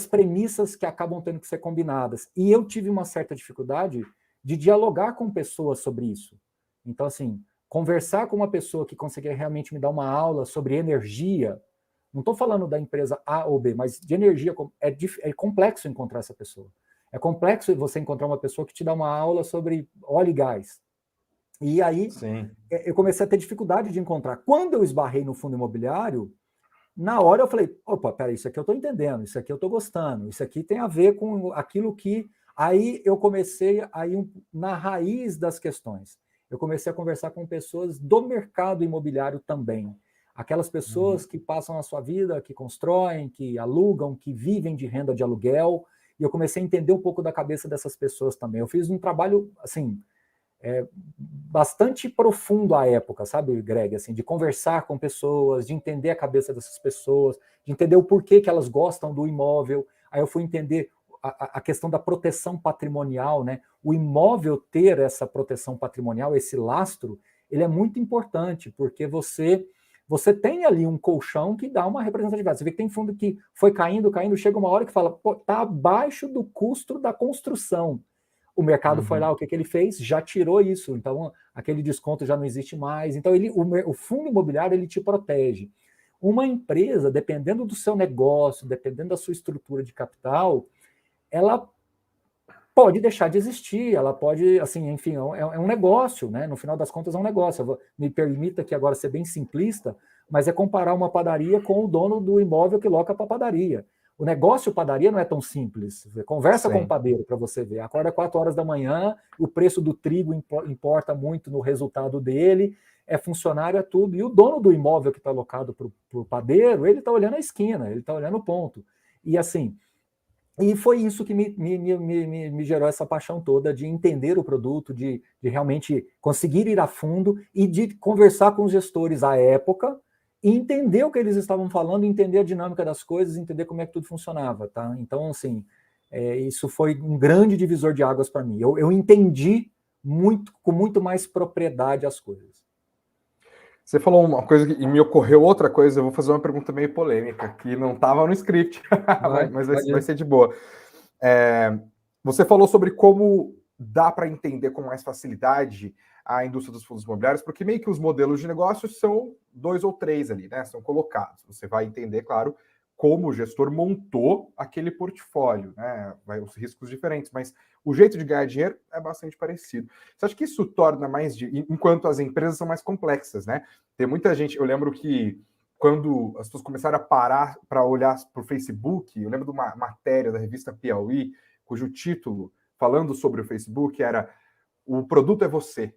premissas que acabam tendo que ser combinadas. E eu tive uma certa dificuldade de dialogar com pessoas sobre isso. Então, assim, conversar com uma pessoa que conseguia realmente me dar uma aula sobre energia. Não estou falando da empresa A ou B, mas de energia é complexo encontrar essa pessoa. É complexo você encontrar uma pessoa que te dá uma aula sobre óleo e gás. E aí eu comecei a ter dificuldade de encontrar. Quando eu esbarrei no fundo imobiliário, na hora eu falei, opa, peraí, isso aqui eu estou entendendo, isso aqui eu estou gostando, isso aqui tem a ver com aquilo que... Aí eu comecei a ir na raiz das questões. Eu comecei a conversar com pessoas do mercado imobiliário também. Aquelas pessoas que passam a sua vida, que constroem, que alugam, que vivem de renda de aluguel, e eu comecei a entender um pouco da cabeça dessas pessoas também. Eu fiz um trabalho, assim, bastante profundo à época, sabe, Greg? Assim, de conversar com pessoas, de entender a cabeça dessas pessoas, de entender o porquê que elas gostam do imóvel. Aí eu fui entender a questão da proteção patrimonial, né? O imóvel ter essa proteção patrimonial, esse lastro, ele é muito importante, porque você tem ali um colchão que dá uma representatividade. Você vê que tem fundo que foi caindo, chega uma hora que fala, pô, tá abaixo do custo da construção. O mercado foi lá, o que ele fez? Já tirou isso. Então, aquele desconto já não existe mais. Então, o fundo imobiliário, ele te protege. Uma empresa, dependendo do seu negócio, dependendo da sua estrutura de capital, ela pode deixar de existir, ela pode, assim, enfim, é um negócio, né? No final das contas é um negócio. Me permita aqui agora ser bem simplista, mas é comparar uma padaria com o dono do imóvel que loca para a padaria. O negócio padaria não é tão simples. Conversa com o padeiro para você ver. Acorda 4 horas da manhã, o preço do trigo importa muito no resultado dele, é funcionário, é tudo. E o dono do imóvel que está alocado para o padeiro, ele está olhando a esquina, ele está olhando o ponto. E assim, e foi isso que me gerou essa paixão toda de entender o produto, de realmente conseguir ir a fundo e de conversar com os gestores à época e entender o que eles estavam falando, entender a dinâmica das coisas, entender como é que tudo funcionava, tá? Então, assim, isso foi um grande divisor de águas para mim. Eu entendi com muito mais propriedade as coisas. Você falou uma coisa e me ocorreu outra coisa. Eu vou fazer uma pergunta meio polêmica, que não estava no script, mas vai ser de boa. Você falou sobre como dá para entender com mais facilidade a indústria dos fundos imobiliários, porque meio que os modelos de negócios são 2 ou 3 ali, né? São colocados. Você vai entender, claro, como o gestor montou aquele portfólio, né? Os riscos diferentes, mas o jeito de ganhar dinheiro é bastante parecido. Você acha que isso torna enquanto as empresas são mais complexas, né? Tem muita gente, eu lembro que quando as pessoas começaram a parar para olhar para o Facebook, eu lembro de uma matéria da revista Piauí, cujo título, falando sobre o Facebook, era "O produto é você",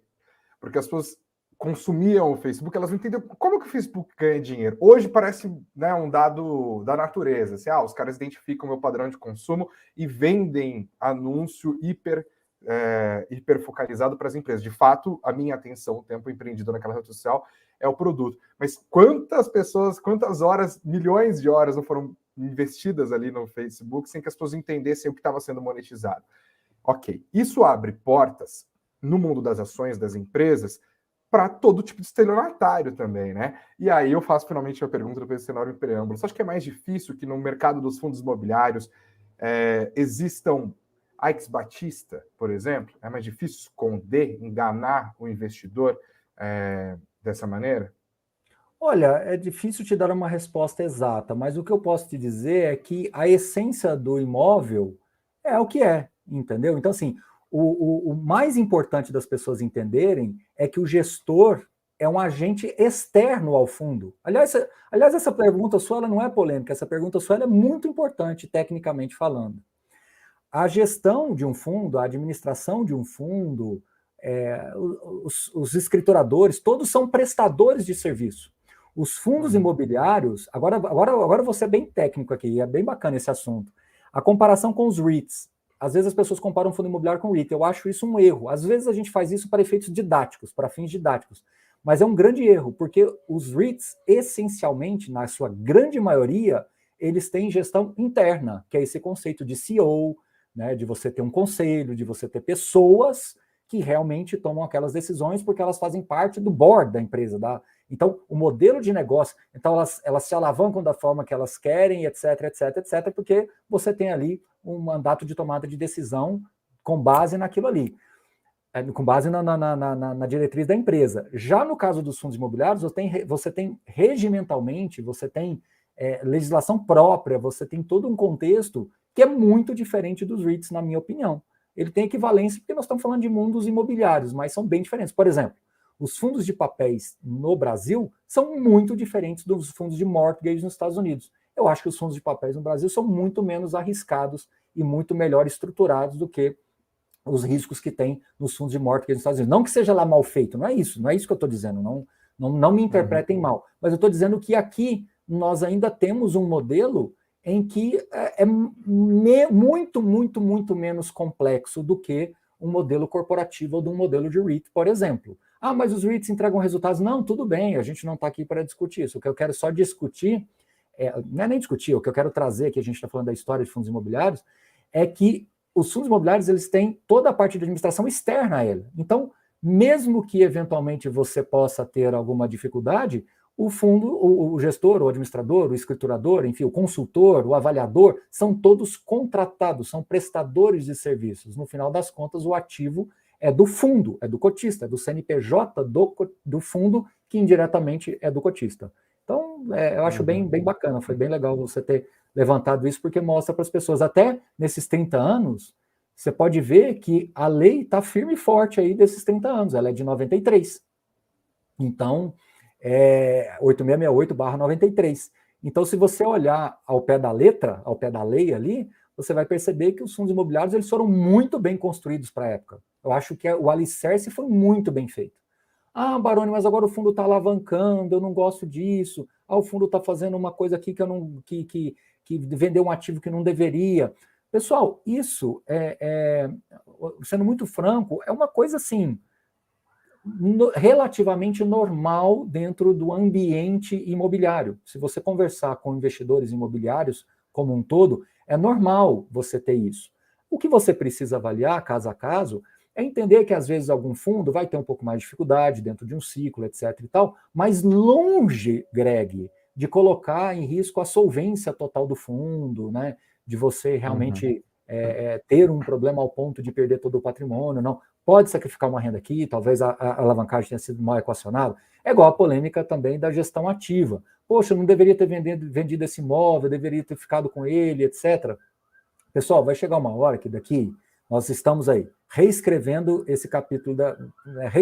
porque as pessoas consumiam o Facebook, elas não entendiam como que o Facebook ganha dinheiro. Hoje parece, né, um dado da natureza. Assim, os caras identificam o meu padrão de consumo e vendem anúncio hiper focalizado para as empresas. De fato, a minha atenção, o tempo empreendido naquela rede social é o produto. Mas quantas horas, milhões de horas não foram investidas ali no Facebook sem que as pessoas entendessem o que estava sendo monetizado? Ok, isso abre portas no mundo das ações das empresas para todo tipo de estelionatário também, né? E aí eu faço finalmente a pergunta depois desse enorme preâmbulo. Você acha que é mais difícil que no mercado dos fundos imobiliários existam Ike's Batista, por exemplo? É mais difícil esconder, enganar o investidor dessa maneira? Olha, é difícil te dar uma resposta exata, mas o que eu posso te dizer é que a essência do imóvel é o que é, entendeu? Então, assim, o mais importante das pessoas entenderem é que o gestor é um agente externo ao fundo. Aliás, essa pergunta sua ela não é polêmica, essa pergunta sua ela é muito importante, tecnicamente falando. A gestão de um fundo, a administração de um fundo, os escrituradores, todos são prestadores de serviço. Os fundos imobiliários, agora eu vou ser bem técnico aqui, é bem bacana esse assunto. A comparação com os REITs. Às vezes as pessoas comparam fundo imobiliário com REIT. Eu acho isso um erro. Às vezes a gente faz isso para efeitos didáticos, para fins didáticos. Mas é um grande erro, porque os REITs, essencialmente, na sua grande maioria, eles têm gestão interna, que é esse conceito de CEO, né, de você ter um conselho, de você ter pessoas que realmente tomam aquelas decisões porque elas fazem parte do board da empresa. Então, o modelo de negócio, então elas se alavancam da forma que elas querem, etc, etc, etc, porque você tem ali um mandato de tomada de decisão com base naquilo ali, com base na diretriz da empresa. Já no caso dos fundos imobiliários, você tem regimentalmente, você tem legislação própria, você tem todo um contexto que é muito diferente dos REITs, na minha opinião. Ele tem equivalência porque nós estamos falando de mundos imobiliários, mas são bem diferentes. Por exemplo, os fundos de papéis no Brasil são muito diferentes dos fundos de mortgage nos Estados Unidos. Eu acho que os fundos de papéis no Brasil são muito menos arriscados e muito melhor estruturados do que os riscos que tem nos fundos de mortgage nos Estados Unidos. Não que seja lá mal feito, não é isso que eu estou dizendo, não me interpretem mal, mas eu estou dizendo que aqui nós ainda temos um modelo em que é muito, muito, muito menos complexo do que um modelo corporativo ou de um modelo de REIT, por exemplo. Ah, mas os REITs entregam resultados? Não, tudo bem, a gente não está aqui para discutir isso. O que eu quero só discutir, não é nem discutir, o que eu quero trazer aqui, a gente está falando da história de fundos imobiliários, é que os fundos imobiliários eles têm toda a parte de administração externa a ele. Então, mesmo que eventualmente você possa ter alguma dificuldade, o fundo, o gestor, o administrador, o escriturador, enfim, o consultor, o avaliador, são todos contratados, são prestadores de serviços. No final das contas, o ativo é do fundo, é do cotista, é do CNPJ do fundo, que indiretamente é do cotista. Então, eu acho bem bacana, foi bem legal você ter levantado isso, porque mostra para as pessoas, até nesses 30 anos, você pode ver que a lei está firme e forte aí desses 30 anos, ela é de 93. Então, 8668/93. Então, se você olhar ao pé da letra, ao pé da lei ali, você vai perceber que os fundos imobiliários eles foram muito bem construídos para a época. Eu acho que o alicerce foi muito bem feito. Ah, Baroni, mas agora o fundo está alavancando, eu não gosto disso. Ah, o fundo está fazendo uma coisa aqui que eu não, que vendeu um ativo que não deveria. Pessoal, isso sendo muito franco, é uma coisa assim relativamente normal dentro do ambiente imobiliário. Se você conversar com investidores imobiliários como um todo, é normal você ter isso. O que você precisa avaliar, caso a caso, é entender que às vezes algum fundo vai ter um pouco mais de dificuldade dentro de um ciclo, etc. e tal, mas longe, Greg, de colocar em risco a solvência total do fundo, né? De você realmente ter um problema ao ponto de perder todo o patrimônio, não. Pode sacrificar uma renda aqui, talvez a alavancagem tenha sido mal equacionada. É igual a polêmica também da gestão ativa. Poxa, eu não deveria ter vendido esse imóvel, deveria ter ficado com ele, etc. Pessoal, vai chegar uma hora que daqui nós estamos aí reescrevendo esse capítulo,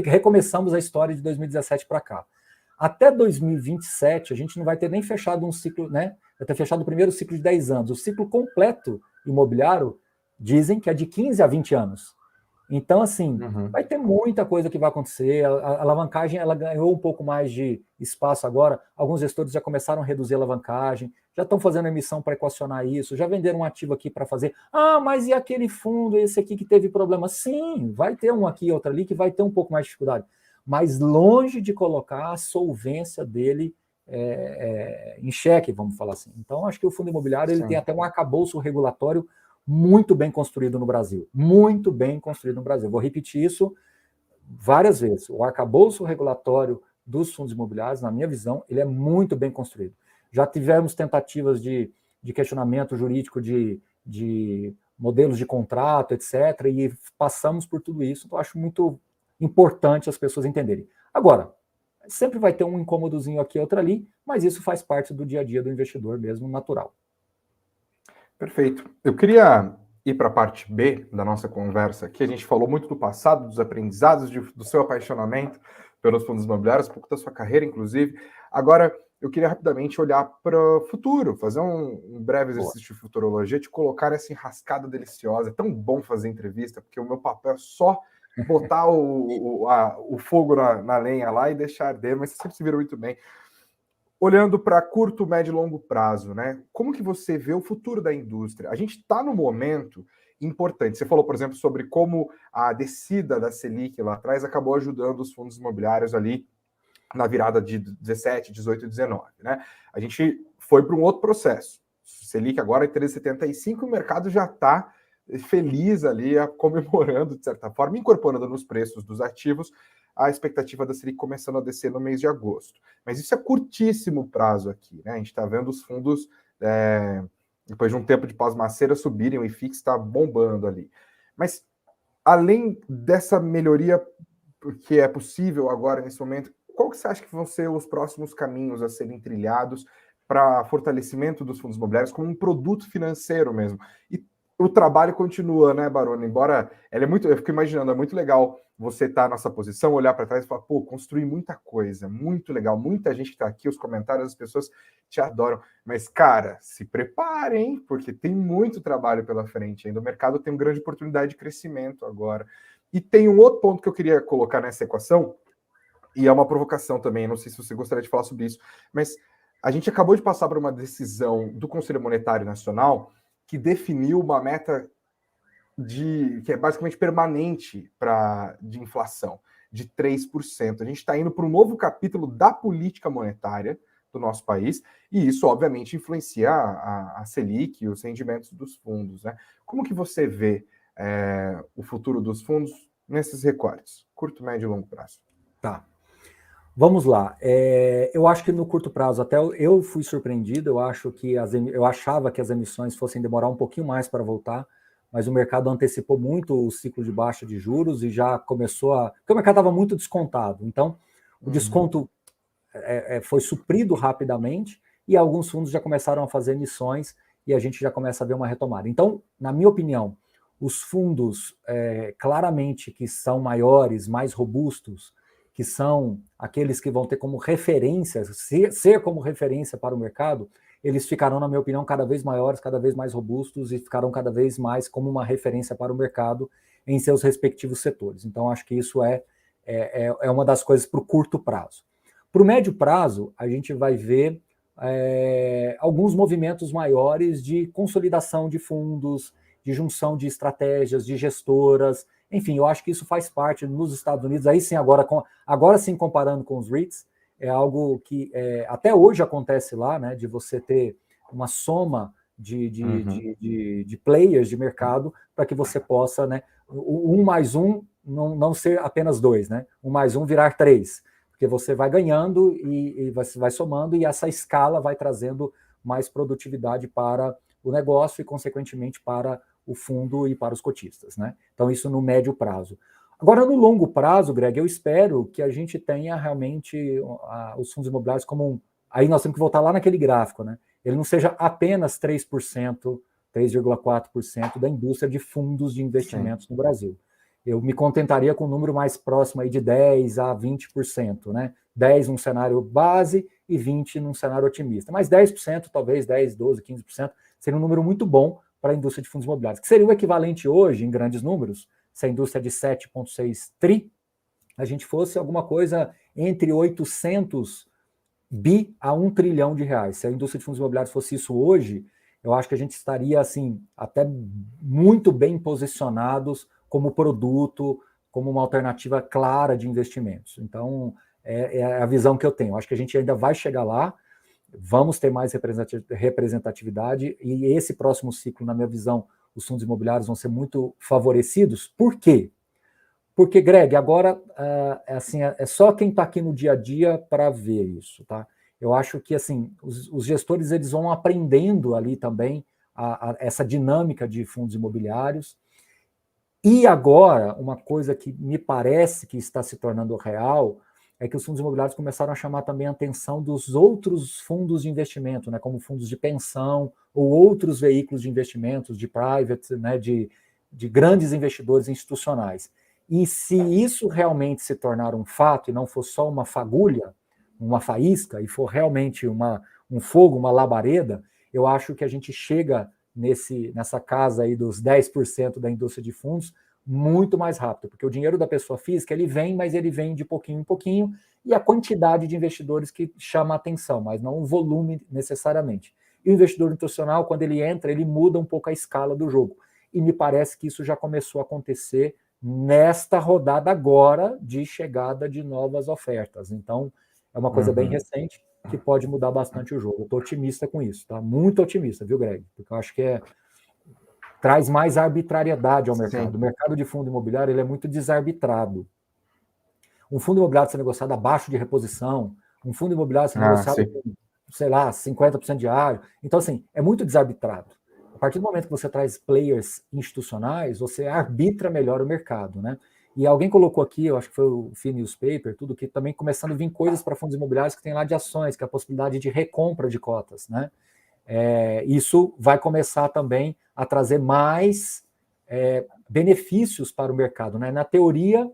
recomeçamos a história de 2017 para cá. Até 2027, a gente não vai ter nem fechado um ciclo, né? Vai ter fechado o primeiro ciclo de 10 anos. O ciclo completo imobiliário, dizem que é de 15 a 20 anos. Então, assim, vai ter muita coisa que vai acontecer. A alavancagem ela ganhou um pouco mais de espaço agora. Alguns gestores já começaram a reduzir a alavancagem, já estão fazendo emissão para equacionar isso, já venderam um ativo aqui para fazer. Ah, mas e aquele fundo, esse aqui que teve problema? Sim, vai ter um aqui, outro ali, que vai ter um pouco mais de dificuldade. Mas longe de colocar a solvência dele em xeque, vamos falar assim. Então, acho que o fundo imobiliário ele tem até um arcabouço regulatório muito bem construído no Brasil. Muito bem construído no Brasil. Vou repetir isso várias vezes. O arcabouço regulatório dos fundos imobiliários, na minha visão, ele é muito bem construído. Já tivemos tentativas de questionamento jurídico de modelos de contrato, etc., e passamos por tudo isso. Então, acho muito importante as pessoas entenderem. Agora, sempre vai ter um incômodozinho aqui, outro ali, mas isso faz parte do dia a dia do investidor mesmo, natural. Perfeito. Eu queria ir para a parte B da nossa conversa aqui. A gente falou muito do passado, dos aprendizados, do seu apaixonamento pelos fundos imobiliários, um pouco da sua carreira, inclusive. Agora, eu queria rapidamente olhar para o futuro, fazer um breve exercício de futurologia, te colocar nessa enrascada deliciosa. É tão bom fazer entrevista, porque o meu papel é só botar o fogo na lenha lá e deixar arder, mas você sempre se vira muito bem. olhando para curto, médio e longo prazo, né? Como que você vê o futuro da indústria? A gente está no momento importante. Você falou, por exemplo, sobre como a descida da Selic lá atrás acabou ajudando os fundos imobiliários ali na virada de 17, 18 e 19, né? A gente foi para um outro processo. Selic agora é 3,75 e o mercado já está feliz ali, comemorando, de certa forma, incorporando nos preços dos ativos a expectativa da Selic começando a descer no mês de agosto. Mas isso é curtíssimo prazo aqui, né? A gente está vendo os fundos, depois de um tempo de pós-maceira, subirem, o IFIX está bombando ali. Mas, além dessa melhoria que é possível agora, nesse momento, qual que você acha que vão ser os próximos caminhos a serem trilhados para fortalecimento dos fundos imobiliários como um produto financeiro mesmo? E o trabalho continua, né, Barone? Embora ela é muito, eu fico imaginando, é muito legal você estar nessa posição, olhar para trás e falar, pô, construí muita coisa, muito legal, muita gente que está aqui, os comentários, as pessoas te adoram. Mas, cara, se preparem, porque tem muito trabalho pela frente ainda. O mercado tem uma grande oportunidade de crescimento agora. E tem um outro ponto que eu queria colocar nessa equação, e é uma provocação também, não sei se você gostaria de falar sobre isso, mas a gente acabou de passar por uma decisão do Conselho Monetário Nacional que definiu uma meta que é basicamente permanente de inflação, de 3%. A gente está indo para um novo capítulo da política monetária do nosso país, e isso, obviamente, influencia a Selic e os rendimentos dos fundos, né? Como que você vê o futuro dos fundos nesses recortes, curto, médio e longo prazo? Tá. Vamos lá. Eu acho que no curto prazo, até eu fui surpreendido, eu achava que as emissões fossem demorar um pouquinho mais para voltar, mas o mercado antecipou muito o ciclo de baixa de juros e já começou porque o mercado estava muito descontado. Então, o desconto foi suprido rapidamente e alguns fundos já começaram a fazer emissões e a gente já começa a ver uma retomada. Então, na minha opinião, os fundos claramente que são maiores, mais robustos, que são aqueles que vão ter como referência, ser como referência para o mercado, eles ficarão, na minha opinião, cada vez maiores, cada vez mais robustos e ficarão cada vez mais como uma referência para o mercado em seus respectivos setores. Então, acho que isso é uma das coisas para o curto prazo. Para o médio prazo, a gente vai ver alguns movimentos maiores de consolidação de fundos, de junção de estratégias, de gestoras. Enfim, eu acho que isso faz parte nos Estados Unidos, aí sim, agora sim, comparando com os REITs, é algo que até hoje acontece lá, né, de você ter uma soma de players de mercado para que você possa, né, um mais um não ser apenas dois, né, um mais um virar três, porque você vai ganhando e vai somando e essa escala vai trazendo mais produtividade para o negócio e, consequentemente, para o fundo e para os cotistas, né? Então, isso no médio prazo. Agora, no longo prazo, Greg, eu espero que a gente tenha realmente os fundos imobiliários como aí nós temos que voltar lá naquele gráfico, né? Ele não seja apenas 3%, 3,4% da indústria de fundos de investimentos Sim. no Brasil. Eu me contentaria com um número mais próximo aí de 10% a 20%, né? 10% num cenário base e 20% num cenário otimista. Mas 10%, talvez 10%, 12%, 15%, seria um número muito bom para a indústria de fundos imobiliários, que seria o equivalente hoje, em grandes números, se a indústria de 7,6 tri, a gente fosse alguma coisa entre 800 bi a 1 trilhão de reais. Se a indústria de fundos imobiliários fosse isso hoje, eu acho que a gente estaria, assim, até muito bem posicionados como produto, como uma alternativa clara de investimentos. Então, é a visão que eu tenho. Eu acho que a gente ainda vai chegar lá, vamos ter mais representatividade e esse próximo ciclo, na minha visão, os fundos imobiliários vão ser muito favorecidos. Por quê? Porque, Greg, agora assim, é só quem está aqui no dia a dia para ver isso, tá? Eu acho que assim os gestores eles vão aprendendo ali também essa dinâmica de fundos imobiliários. E agora, uma coisa que me parece que está se tornando real é que os fundos imobiliários começaram a chamar também a atenção dos outros fundos de investimento, né, como fundos de pensão ou outros veículos de investimentos, de private, né, de grandes investidores institucionais. E se isso realmente se tornar um fato e não for só uma fagulha, uma faísca, e for realmente um fogo, uma labareda, eu acho que a gente chega nessa casa aí dos 10% da indústria de fundos muito mais rápido, porque o dinheiro da pessoa física, ele vem, mas ele vem de pouquinho em pouquinho, e a quantidade de investidores que chama a atenção, mas não o volume necessariamente. E o investidor institucional, quando ele entra, ele muda um pouco a escala do jogo. E me parece que isso já começou a acontecer nesta rodada agora de chegada de novas ofertas. Então, é uma coisa bem recente que pode mudar bastante o jogo. Eu estou otimista com isso, tá? Muito otimista, viu, Greg? Porque eu acho que traz mais arbitrariedade ao mercado. O mercado de fundo imobiliário ele é muito desarbitrado. Um fundo imobiliário ser negociado abaixo de reposição, um fundo imobiliário ser negociado com, sei lá, 50% diário. Então, assim, é muito desarbitrado. A partir do momento que você traz players institucionais, você arbitra melhor o mercado, né? E alguém colocou aqui, eu acho que foi o FI Newspaper, tudo que também começando a vir coisas para fundos imobiliários que tem lá de ações, que é a possibilidade de recompra de cotas, né? Isso vai começar também a trazer mais benefícios para o mercado, né? Na teoria,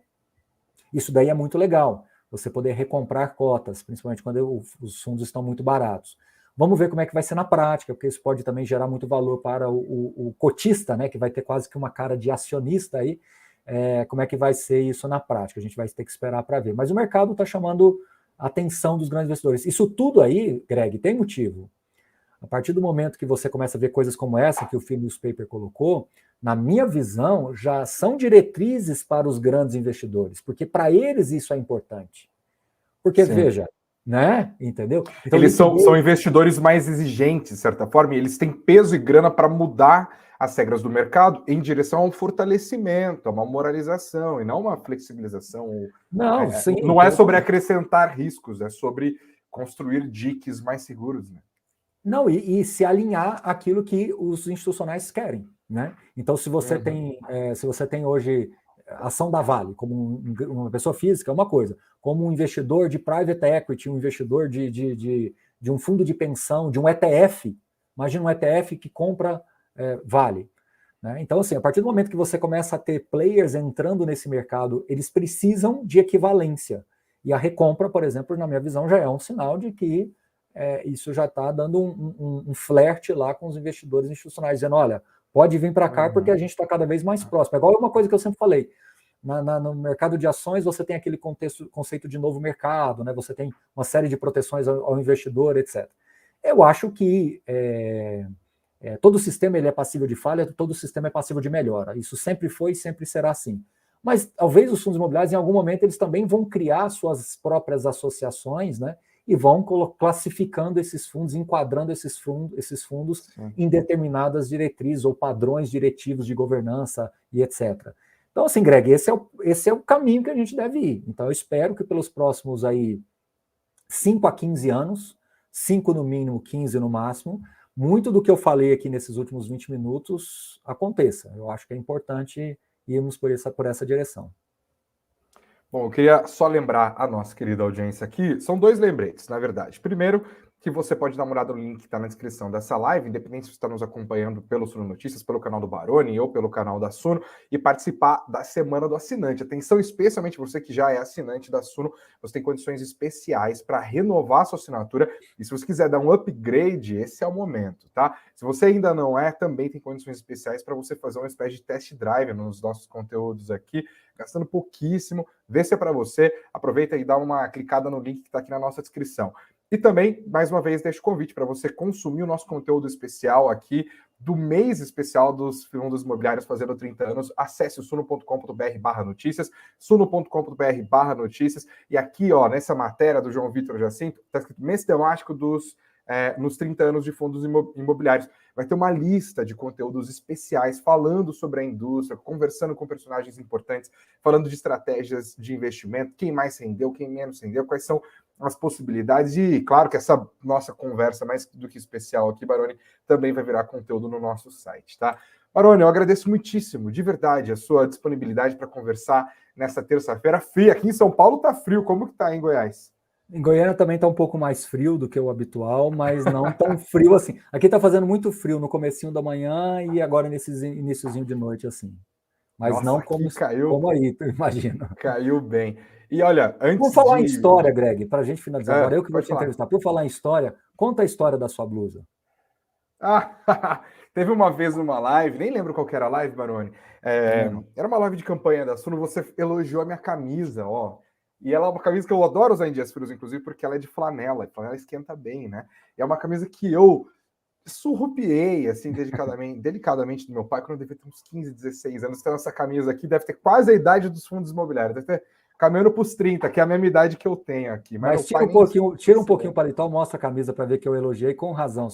isso daí é muito legal, você poder recomprar cotas, principalmente quando os fundos estão muito baratos. Vamos ver como é que vai ser na prática, porque isso pode também gerar muito valor para o cotista, né, que vai ter quase que uma cara de acionista aí. Como é que vai ser isso na prática? A gente vai ter que esperar para ver. Mas o mercado está chamando a atenção dos grandes investidores. Isso tudo aí, Greg, tem motivo. A partir do momento que você começa a ver coisas como essa que o FI Newspaper colocou, na minha visão, já são diretrizes para os grandes investidores, porque para eles isso é importante. Porque, veja, né? Entendeu? Então, eles são investidores mais exigentes, de certa forma, e eles têm peso e grana para mudar as regras do mercado em direção a um fortalecimento, a uma moralização, e não uma flexibilização. Não, sim. Não é sobre acrescentar riscos, é sobre construir diques mais seguros, né? Não, e se alinhar àquilo que os institucionais querem, né? Então, se você tem hoje ação da Vale, como uma pessoa física, é uma coisa. Como um investidor de private equity, um investidor de um fundo de pensão, de um ETF. Imagina um ETF que compra Vale. Né? Então, assim, a partir do momento que você começa a ter players entrando nesse mercado, eles precisam de equivalência. E a recompra, por exemplo, na minha visão, já é um sinal de que isso já está dando um flerte lá com os investidores institucionais, dizendo, olha, pode vir para cá porque a gente está cada vez mais próximo. É igual uma coisa que eu sempre falei, no mercado de ações você tem aquele conceito de novo mercado, né? Você tem uma série de proteções ao investidor, etc. Eu acho que todo sistema ele é passível de falha, todo sistema é passível de melhora. Isso sempre foi e sempre será assim. Mas talvez os fundos imobiliários, em algum momento, eles também vão criar suas próprias associações, né? E vão classificando esses fundos, enquadrando esses fundos em determinadas diretrizes ou padrões diretivos de governança e etc. Então, assim, Greg, esse é o caminho que a gente deve ir. Então, eu espero que pelos próximos aí 5 a 15 anos, 5 no mínimo, 15 no máximo, muito do que eu falei aqui nesses últimos 20 minutos aconteça. Eu acho que é importante irmos por essa direção. Bom, eu queria só lembrar a nossa querida audiência aqui, são 2 lembretes, na verdade. Primeiro, que você pode dar uma olhada no link que está na descrição dessa live, independente se você está nos acompanhando pelo Suno Notícias, pelo canal do Baroni ou pelo canal da Suno, e participar da Semana do Assinante. Atenção, especialmente você que já é assinante da Suno, você tem condições especiais para renovar a sua assinatura, e se você quiser dar um upgrade, esse é o momento, tá? Se você ainda não é, também tem condições especiais para você fazer uma espécie de test drive nos nossos conteúdos aqui, gastando pouquíssimo, vê se é para você, aproveita e dá uma clicada no link que está aqui na nossa descrição. E também, mais uma vez, deixo o convite para você consumir o nosso conteúdo especial aqui, do mês especial dos fundos imobiliários fazendo 30 anos. Acesse o suno.com.br/notícias, suno.com.br/notícias, e aqui, ó, nessa matéria do João Vitor Jacinto, está escrito mês temático nos 30 anos de fundos imobiliários. Vai ter uma lista de conteúdos especiais falando sobre a indústria, conversando com personagens importantes, falando de estratégias de investimento, quem mais rendeu, quem menos rendeu, quais são as possibilidades. E claro que essa nossa conversa, mais do que especial aqui, Baroni, também vai virar conteúdo no nosso site, tá? Baroni, eu agradeço muitíssimo, de verdade, a sua disponibilidade para conversar nessa terça-feira fria. Aqui em São Paulo tá frio, como que tá em Goiás? Em Goiânia também está um pouco mais frio do que o habitual, mas não tão frio assim. Aqui está fazendo muito frio no comecinho da manhã e agora nesse iniciozinho de noite, assim. Mas nossa, não como aí, tu imagina. Caiu bem. E olha, antes Vamos falar em história, Greg, para a gente finalizar agora. Eu que vou te falar. entrevistar. Por falar em história, conta a história da sua blusa. Ah, teve uma vez numa live, nem lembro qual que era a live, Baroni. Era uma live de campanha da Suno, você elogiou a minha camisa, ó. E ela é uma camisa que eu adoro usar em dias frios, inclusive, porque ela é de flanela, e flanela esquenta bem, né? E é uma camisa que eu surrupiei, assim, delicadamente do meu pai, quando eu devia ter uns 15, 16 anos. Então, essa camisa aqui deve ter quase a idade dos fundos imobiliários, deve ter caminhando para os 30, que é a mesma idade que eu tenho aqui. Mas tira um pouquinho o paletó, mostra a camisa para ver que eu elogiei com razão.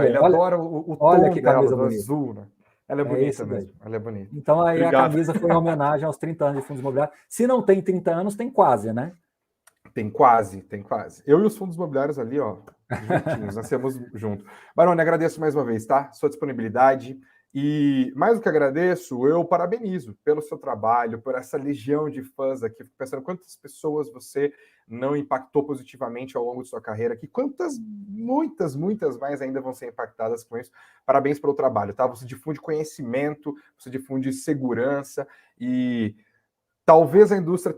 Ele adora o olha tom que dela, camisa do bonita. azul, né? Ela é bonita mesmo, ela é bonita. Então aí Obrigado. A camisa foi em homenagem aos 30 anos de fundos imobiliários. Se não tem 30 anos, tem quase, né? Tem quase. Eu e os fundos imobiliários ali, ó, juntinhos, nascemos juntos. Baroni, agradeço mais uma vez, tá? Sua disponibilidade. E mais do que agradeço, eu parabenizo pelo seu trabalho, por essa legião de fãs aqui. Fico pensando quantas pessoas você não impactou positivamente ao longo de sua carreira aqui, quantas, muitas mais ainda vão ser impactadas com isso. Parabéns pelo trabalho, tá? Você difunde conhecimento, você difunde segurança e talvez a indústria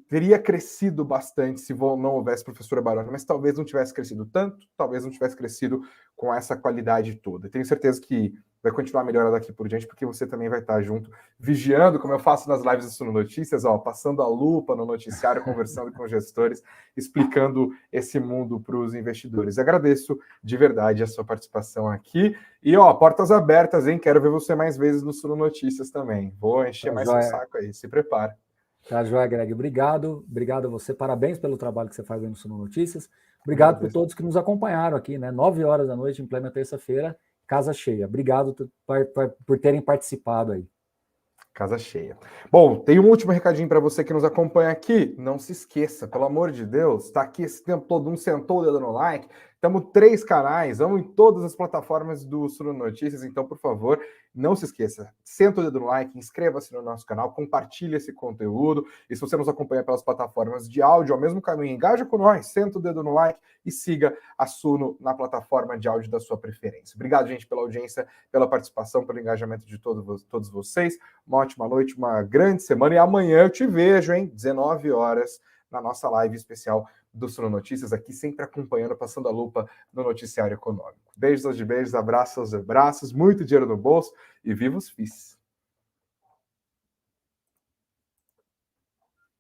teria crescido bastante se não houvesse professora Baroni, mas talvez não tivesse crescido tanto, talvez não tivesse crescido com essa qualidade toda. Tenho certeza que vai continuar melhorando daqui por diante, porque você também vai estar junto, vigiando, como eu faço nas lives do Suno Notícias, ó, passando a lupa no noticiário, conversando com gestores, explicando esse mundo para os investidores. Agradeço de verdade a sua participação aqui. E, ó, portas abertas, hein? Quero ver você mais vezes no Suno Notícias também. Vou encher mais seu saco aí, se prepara. Tá, joia, Greg. Obrigado a você. Parabéns pelo trabalho que você faz aí no Suno Notícias. Obrigado por todos que nos acompanharam aqui, né? 9 horas da noite, em plena terça-feira, casa cheia. Obrigado por terem participado aí. Casa cheia. Bom, tem um último recadinho para você que nos acompanha aqui. Não se esqueça, pelo amor de Deus, está aqui esse tempo todo, não sentou o dedo no like. Estamos 3 canais, vamos em todas as plataformas do Suno Notícias, então, por favor, não se esqueça, senta o dedo no like, inscreva-se no nosso canal, compartilhe esse conteúdo, e se você nos acompanha pelas plataformas de áudio, ao mesmo caminho, engaja com nós, senta o dedo no like e siga a Suno na plataforma de áudio da sua preferência. Obrigado, gente, pela audiência, pela participação, pelo engajamento de todos vocês. Uma ótima noite, uma grande semana, e amanhã eu te vejo, hein, 19 horas, na nossa live especial do Suno Notícias, aqui sempre acompanhando, passando a lupa no noticiário econômico. Beijos aos de beijos, abraços aos abraços, muito dinheiro no bolso e viva os FIIs!